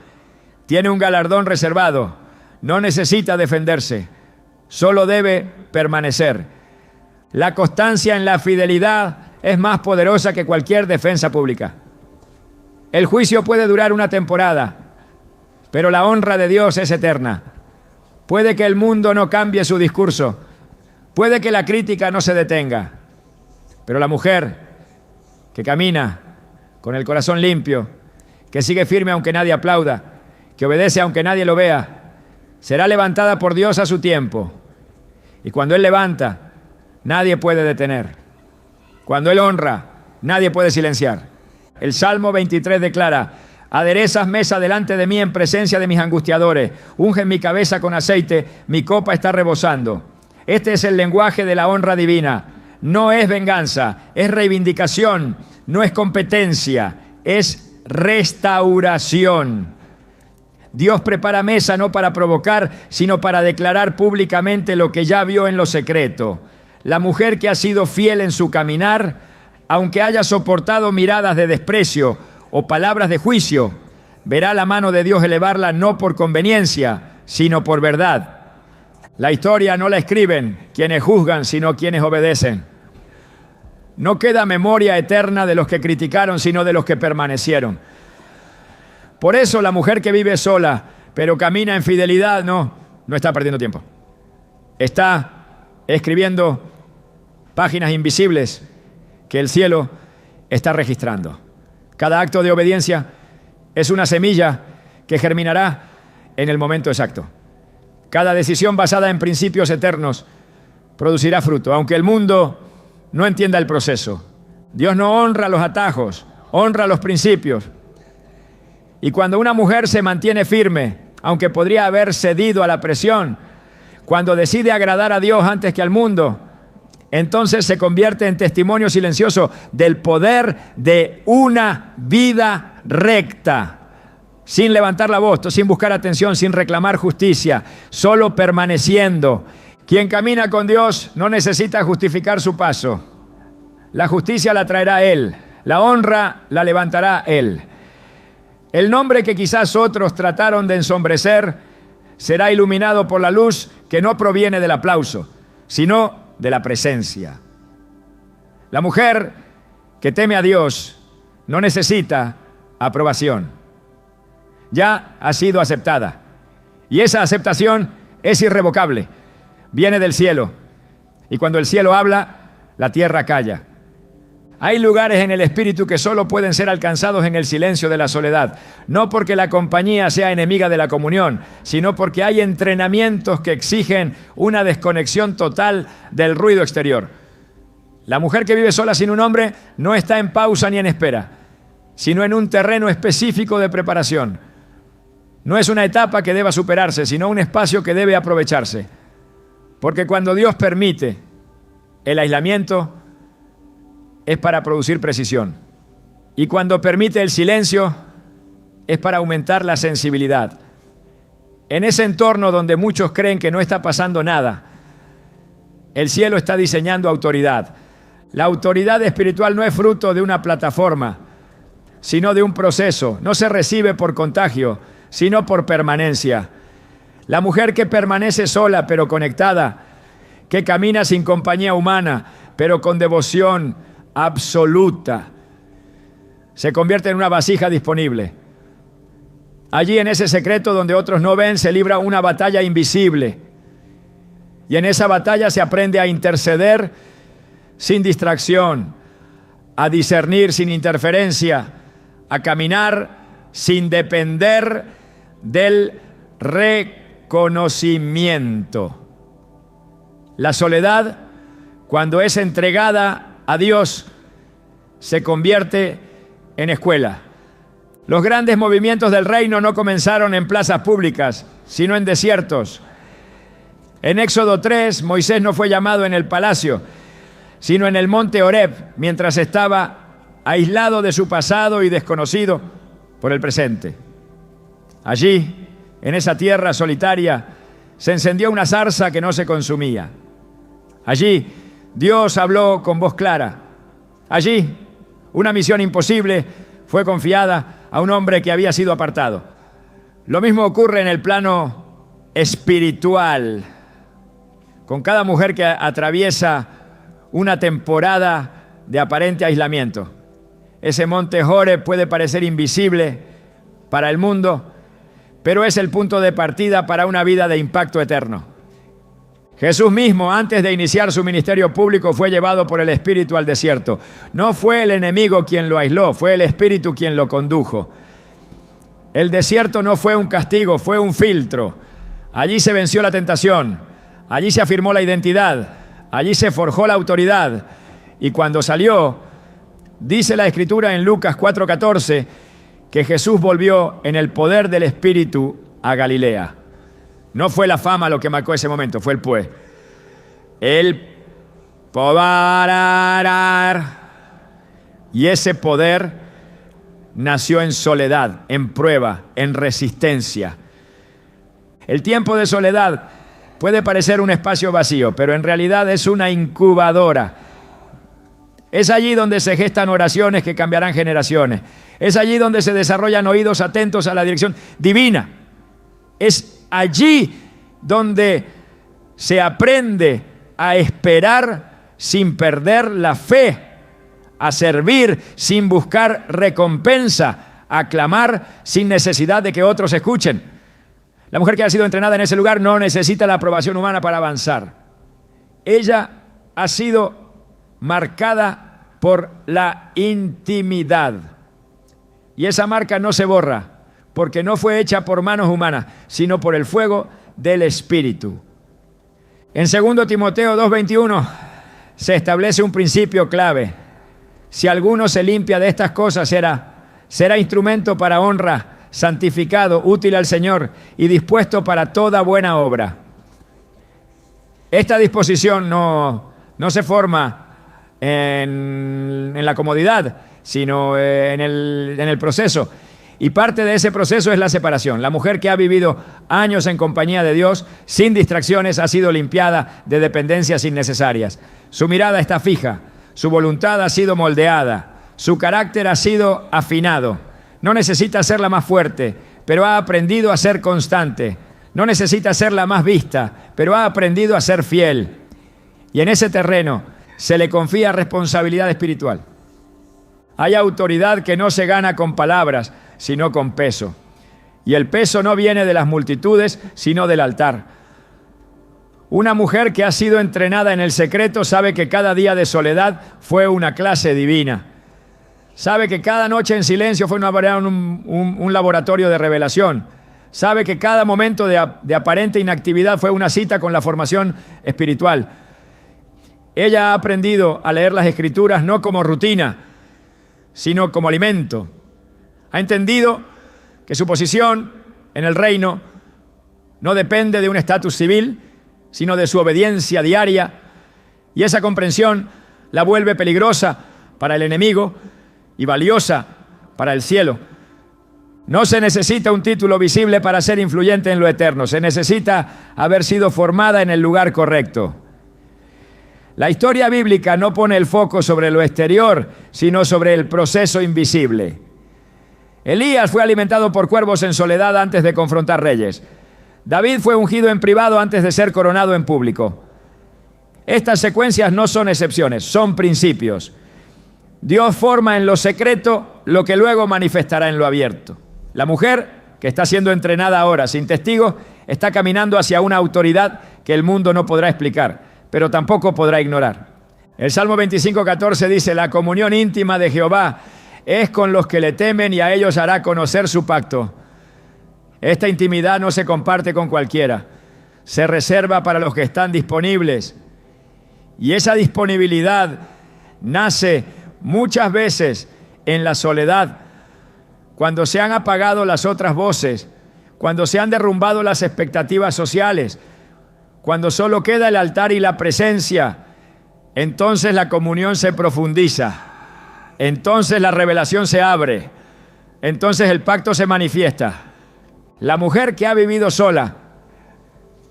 tiene un galardón reservado. No necesita defenderse, solo debe permanecer. La constancia en la fidelidad es más poderosa que cualquier defensa pública. El juicio puede durar una temporada, pero la honra de Dios es eterna. Puede que el mundo no cambie su discurso, puede que la crítica no se detenga, pero la mujer que camina con el corazón limpio, que sigue firme aunque nadie aplauda, que obedece aunque nadie lo vea, será levantada por Dios a su tiempo. Y cuando Él levanta, nadie puede detener. Cuando Él honra, nadie puede silenciar. El Salmo 23 declara: aderezas mesa delante de mí en presencia de mis angustiadores, unges mi cabeza con aceite, mi copa está rebosando. Este es el lenguaje de la honra divina. No es venganza, es reivindicación, no es competencia, es restauración. Dios prepara mesa no para provocar, sino para declarar públicamente lo que ya vio en lo secreto. La mujer que ha sido fiel en su caminar, aunque haya soportado miradas de desprecio o palabras de juicio, verá la mano de Dios elevarla no por conveniencia, sino por verdad. La historia no la escriben quienes juzgan, sino quienes obedecen. No queda memoria eterna de los que criticaron, sino de los que permanecieron. Por eso la mujer que vive sola, pero camina en fidelidad, no está perdiendo tiempo. Está escribiendo páginas invisibles que el cielo está registrando. Cada acto de obediencia es una semilla que germinará en el momento exacto. Cada decisión basada en principios eternos producirá fruto, aunque el mundo no entienda el proceso. Dios no honra los atajos, honra los principios. Y cuando una mujer se mantiene firme, aunque podría haber cedido a la presión, cuando decide agradar a Dios antes que al mundo, entonces se convierte en testimonio silencioso del poder de una vida recta. Sin levantar la voz, sin buscar atención, sin reclamar justicia, solo permaneciendo. Quien camina con Dios no necesita justificar su paso. La justicia la traerá Él, la honra la levantará Él. El nombre que quizás otros trataron de ensombrecer será iluminado por la luz que no proviene del aplauso, sino de la presencia. La mujer que teme a Dios no necesita aprobación. Ya ha sido aceptada. Y esa aceptación es irrevocable. Viene del cielo. Y cuando el cielo habla, la tierra calla. Hay lugares en el espíritu que solo pueden ser alcanzados en el silencio de la soledad. No porque la compañía sea enemiga de la comunión, sino porque hay entrenamientos que exigen una desconexión total del ruido exterior. La mujer que vive sola sin un hombre no está en pausa ni en espera, sino en un terreno específico de preparación. No es una etapa que deba superarse, sino un espacio que debe aprovecharse. Porque cuando Dios permite el aislamiento, es para producir precisión. Y cuando permite el silencio, es para aumentar la sensibilidad. En ese entorno donde muchos creen que no está pasando nada, el cielo está diseñando autoridad. La autoridad espiritual no es fruto de una plataforma, sino de un proceso. No se recibe por contagio, sino por permanencia. La mujer que permanece sola pero conectada, que camina sin compañía humana, pero con devoción absoluta, se convierte en una vasija disponible. Allí, en ese secreto donde otros no ven, se libra una batalla invisible. Y en esa batalla se aprende a interceder sin distracción, a discernir sin interferencia, a caminar sin depender del reconocimiento. La soledad, cuando es entregada a Dios, se convierte en escuela. Los grandes movimientos del reino no comenzaron en plazas públicas, sino en desiertos. En Éxodo 3, Moisés no fue llamado en el palacio, sino en el monte Horeb, mientras estaba aislado de su pasado y desconocido por el presente. Allí, en esa tierra solitaria, se encendió una zarza que no se consumía. Allí, Dios habló con voz clara. Allí, una misión imposible fue confiada a un hombre que había sido apartado. Lo mismo ocurre en el plano espiritual, con cada mujer que atraviesa una temporada de aparente aislamiento. Ese monte Horeb puede parecer invisible para el mundo, pero es el punto de partida para una vida de impacto eterno. Jesús mismo, antes de iniciar su ministerio público, fue llevado por el Espíritu al desierto. No fue el enemigo quien lo aisló, fue el Espíritu quien lo condujo. El desierto no fue un castigo, fue un filtro. Allí se venció la tentación, allí se afirmó la identidad, allí se forjó la autoridad. Y cuando salió, dice la Escritura en Lucas 4:14, que Jesús volvió en el poder del Espíritu a Galilea. No fue la fama lo que marcó ese momento, fue el pues. El poder. Y ese poder nació en soledad, en prueba, en resistencia. El tiempo de soledad puede parecer un espacio vacío, pero en realidad es una incubadora. Es allí donde se gestan oraciones que cambiarán generaciones. Es allí donde se desarrollan oídos atentos a la dirección divina. Es allí donde se aprende a esperar sin perder la fe, a servir sin buscar recompensa, a clamar sin necesidad de que otros escuchen. La mujer que ha sido entrenada en ese lugar no necesita la aprobación humana para avanzar. Ella ha sido marcada por la intimidad. Y esa marca no se borra, porque no fue hecha por manos humanas, sino por el fuego del Espíritu. En 2 Timoteo 2:21 se establece un principio clave. Si alguno se limpia de estas cosas, será instrumento para honra, santificado, útil al Señor y dispuesto para toda buena obra. Esta disposición no se forma en la comodidad, sino en el proceso. Y parte de ese proceso es la separación. La mujer que ha vivido años en compañía de Dios, sin distracciones, ha sido limpiada de dependencias innecesarias. Su mirada está fija, su voluntad ha sido moldeada, su carácter ha sido afinado. No necesita ser la más fuerte, pero ha aprendido a ser constante. No necesita ser la más vista, pero ha aprendido a ser fiel. Y en ese terreno se le confía responsabilidad espiritual. Hay autoridad que no se gana con palabras, sino con peso. Y el peso no viene de las multitudes, sino del altar. Una mujer que ha sido entrenada en el secreto sabe que cada día de soledad fue una clase divina. Sabe que cada noche en silencio fue un laboratorio de revelación. Sabe que cada momento de aparente inactividad fue una cita con la formación espiritual. Ella ha aprendido a leer las Escrituras no como rutina, sino como alimento. Ha entendido que su posición en el reino no depende de un estatus civil, sino de su obediencia diaria, y esa comprensión la vuelve peligrosa para el enemigo y valiosa para el cielo. No se necesita un título visible para ser influyente en lo eterno, se necesita haber sido formada en el lugar correcto. La historia bíblica no pone el foco sobre lo exterior, sino sobre el proceso invisible. Elías fue alimentado por cuervos en soledad antes de confrontar reyes. David fue ungido en privado antes de ser coronado en público. Estas secuencias no son excepciones, son principios. Dios forma en lo secreto lo que luego manifestará en lo abierto. La mujer, que está siendo entrenada ahora sin testigos, está caminando hacia una autoridad que el mundo no podrá explicar, pero tampoco podrá ignorar. El Salmo 25:14 dice: la comunión íntima de Jehová es con los que le temen y a ellos hará conocer su pacto. Esta intimidad no se comparte con cualquiera, se reserva para los que están disponibles. Y esa disponibilidad nace muchas veces en la soledad, cuando se han apagado las otras voces, cuando se han derrumbado las expectativas sociales, cuando solo queda el altar y la presencia. Entonces la comunión se profundiza, entonces la revelación se abre, entonces el pacto se manifiesta. La mujer que ha vivido sola,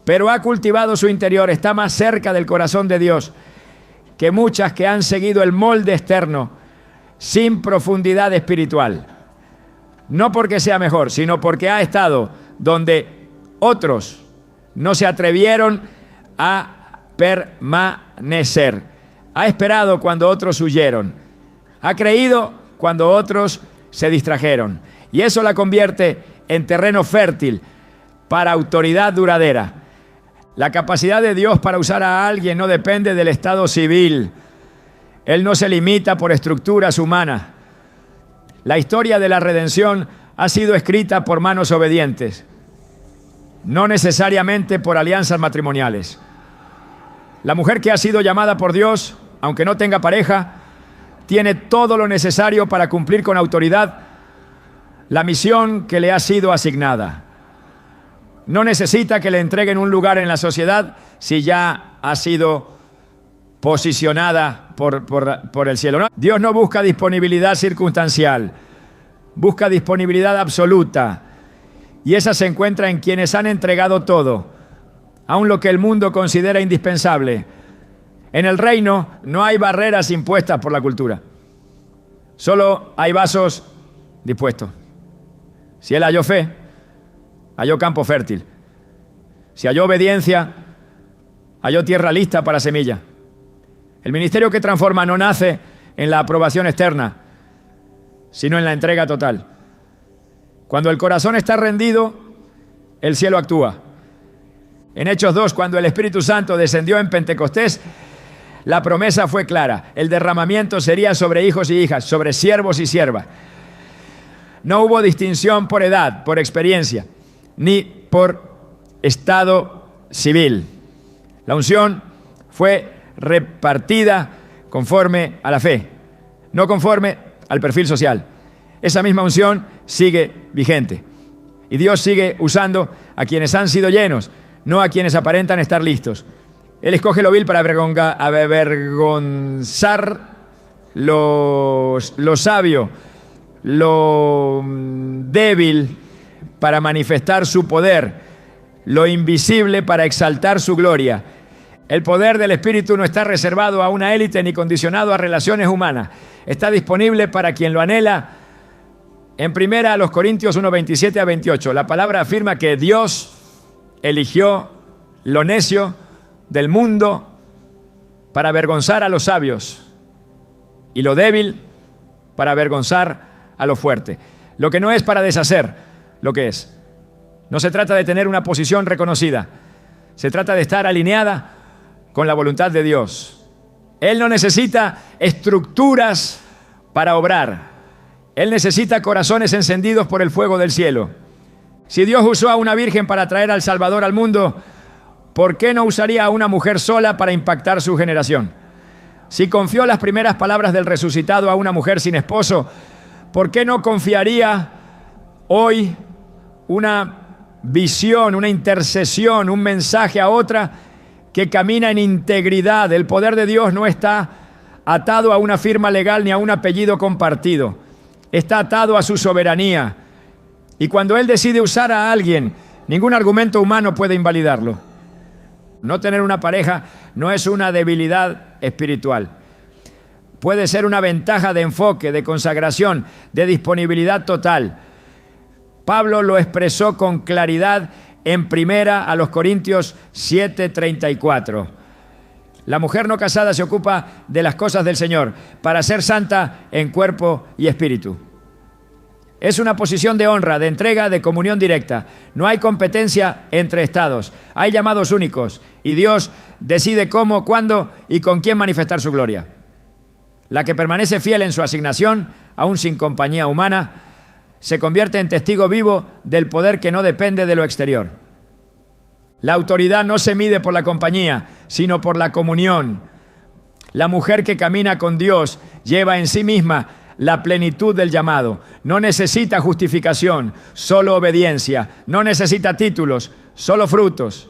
pero ha cultivado su interior, está más cerca del corazón de Dios que muchas que han seguido el molde externo sin profundidad espiritual. No porque sea mejor, sino porque ha estado donde otros no se atrevieron a permanecer. Ha esperado cuando otros huyeron. Ha creído cuando otros se distrajeron. Y eso la convierte en terreno fértil para autoridad duradera. La capacidad de Dios para usar a alguien no depende del estado civil. Él no se limita por estructuras humanas. La historia de la redención ha sido escrita por manos obedientes, no necesariamente por alianzas matrimoniales. La mujer que ha sido llamada por Dios, aunque no tenga pareja, tiene todo lo necesario para cumplir con autoridad la misión que le ha sido asignada. No necesita que le entreguen un lugar en la sociedad si ya ha sido posicionada por el cielo. Dios no busca disponibilidad circunstancial, busca disponibilidad absoluta. Y esa se encuentra en quienes han entregado todo, aun lo que el mundo considera indispensable. En el reino no hay barreras impuestas por la cultura, solo hay vasos dispuestos. Si él halló fe, halló campo fértil. Si halló obediencia, halló tierra lista para semilla. El ministerio que transforma no nace en la aprobación externa, sino en la entrega total. Cuando el corazón está rendido, el cielo actúa. En Hechos 2, cuando el Espíritu Santo descendió en Pentecostés, la promesa fue clara. El derramamiento sería sobre hijos y hijas, sobre siervos y siervas. No hubo distinción por edad, por experiencia, ni por estado civil. La unción fue repartida conforme a la fe, no conforme al perfil social. Esa misma unción sigue vigente. Y Dios sigue usando a quienes han sido llenos, no a quienes aparentan estar listos. Él escoge lo vil para avergonzar lo sabio, lo débil para manifestar su poder, lo invisible para exaltar su gloria. El poder del Espíritu no está reservado a una élite ni condicionado a relaciones humanas. Está disponible para quien lo anhela. En 1 Corintios 1, 27 a 28, la palabra afirma que Dios eligió lo necio del mundo para avergonzar a los sabios y lo débil para avergonzar a lo fuerte. Lo que no es para deshacer lo que es. No se trata de tener una posición reconocida. Se trata de estar alineada con la voluntad de Dios. Él no necesita estructuras para obrar. Él necesita corazones encendidos por el fuego del cielo. Si Dios usó a una virgen para traer al Salvador al mundo, ¿por qué no usaría a una mujer sola para impactar su generación? Si confió las primeras palabras del resucitado a una mujer sin esposo, ¿por qué no confiaría hoy una visión, una intercesión, un mensaje a otra que camina en integridad? El poder de Dios no está atado a una firma legal ni a un apellido compartido. Está atado a su soberanía. Y cuando Él decide usar a alguien, ningún argumento humano puede invalidarlo. No tener una pareja no es una debilidad espiritual. Puede ser una ventaja de enfoque, de consagración, de disponibilidad total. Pablo lo expresó con claridad en primera a los Corintios 7:34. La mujer no casada se ocupa de las cosas del Señor para ser santa en cuerpo y espíritu. Es una posición de honra, de entrega, de comunión directa. No hay competencia entre estados. Hay llamados únicos y Dios decide cómo, cuándo y con quién manifestar su gloria. La que permanece fiel en su asignación, aún sin compañía humana, se convierte en testigo vivo del poder que no depende de lo exterior. La autoridad no se mide por la compañía, sino por la comunión. La mujer que camina con Dios lleva en sí misma la plenitud del llamado. No necesita justificación, solo obediencia. No necesita títulos, solo frutos.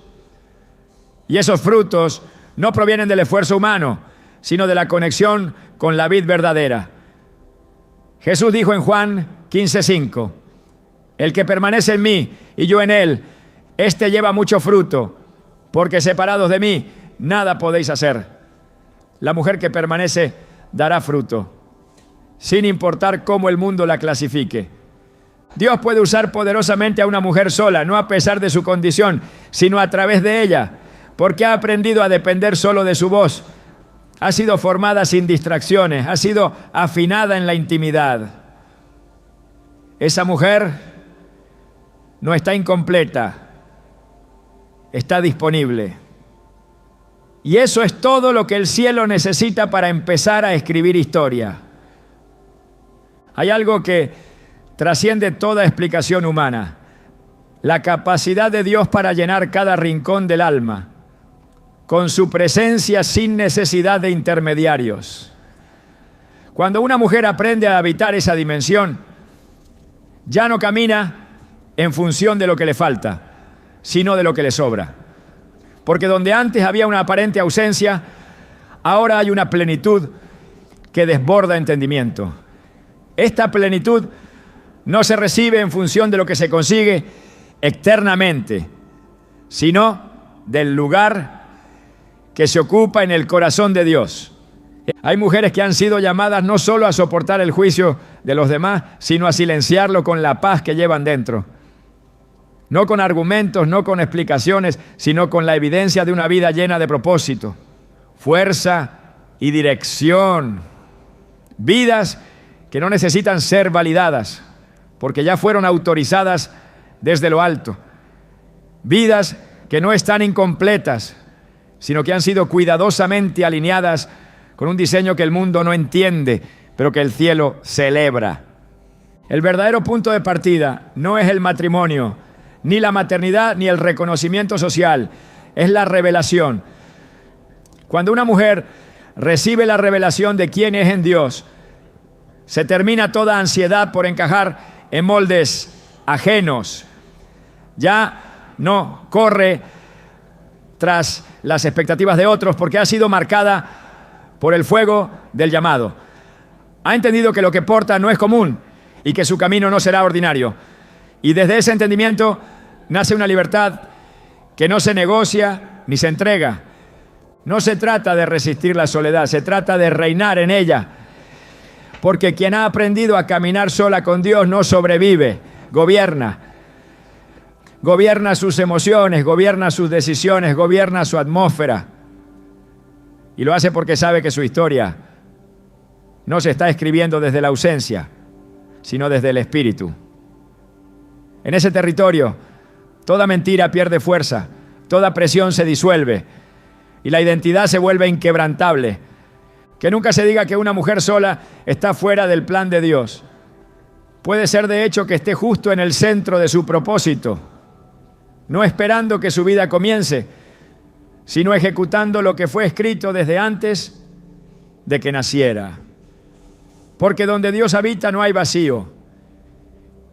Y esos frutos no provienen del esfuerzo humano, sino de la conexión con la vid verdadera. Jesús dijo en Juan 15:5, el que permanece en mí y yo en él, este lleva mucho fruto, porque separados de mí nada podéis hacer. La mujer que permanece dará fruto, sin importar cómo el mundo la clasifique. Dios puede usar poderosamente a una mujer sola, no a pesar de su condición, sino a través de ella, porque ha aprendido a depender solo de su voz. Ha sido formada sin distracciones, ha sido afinada en la intimidad. Esa mujer no está incompleta, está disponible. Y eso es todo lo que el cielo necesita para empezar a escribir historia. Hay algo que trasciende toda explicación humana: la capacidad de Dios para llenar cada rincón del alma con su presencia sin necesidad de intermediarios. Cuando una mujer aprende a habitar esa dimensión, ya no camina en función de lo que le falta, sino de lo que le sobra. Porque donde antes había una aparente ausencia, ahora hay una plenitud que desborda entendimiento. Esta plenitud no se recibe en función de lo que se consigue externamente, sino del lugar que se ocupa en el corazón de Dios. Hay mujeres que han sido llamadas no solo a soportar el juicio de los demás, sino a silenciarlo con la paz que llevan dentro. No con argumentos, no con explicaciones, sino con la evidencia de una vida llena de propósito, fuerza y dirección. Vidas que no necesitan ser validadas, porque ya fueron autorizadas desde lo alto. Vidas que no están incompletas, sino que han sido cuidadosamente alineadas con un diseño que el mundo no entiende, pero que el cielo celebra. El verdadero punto de partida no es el matrimonio, ni la maternidad, ni el reconocimiento social, es la revelación. Cuando una mujer recibe la revelación de quién es en Dios, se termina toda ansiedad por encajar en moldes ajenos. Ya no corre tras las expectativas de otros porque ha sido marcada por el fuego del llamado. Ha entendido que lo que porta no es común y que su camino no será ordinario. Y desde ese entendimiento nace una libertad que no se negocia ni se entrega. No se trata de resistir la soledad, se trata de reinar en ella. Porque quien ha aprendido a caminar sola con Dios no sobrevive, gobierna. Gobierna sus emociones, gobierna sus decisiones, gobierna su atmósfera. Y lo hace porque sabe que su historia no se está escribiendo desde la ausencia, sino desde el espíritu. En ese territorio, toda mentira pierde fuerza, toda presión se disuelve y la identidad se vuelve inquebrantable. Que nunca se diga que una mujer sola está fuera del plan de Dios. Puede ser de hecho que esté justo en el centro de su propósito, no esperando que su vida comience, sino ejecutando lo que fue escrito desde antes de que naciera. Porque donde Dios habita no hay vacío.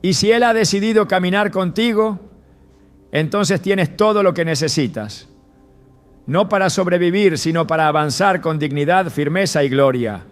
Y si Él ha decidido caminar contigo, entonces tienes todo lo que necesitas. No para sobrevivir, sino para avanzar con dignidad, firmeza y gloria.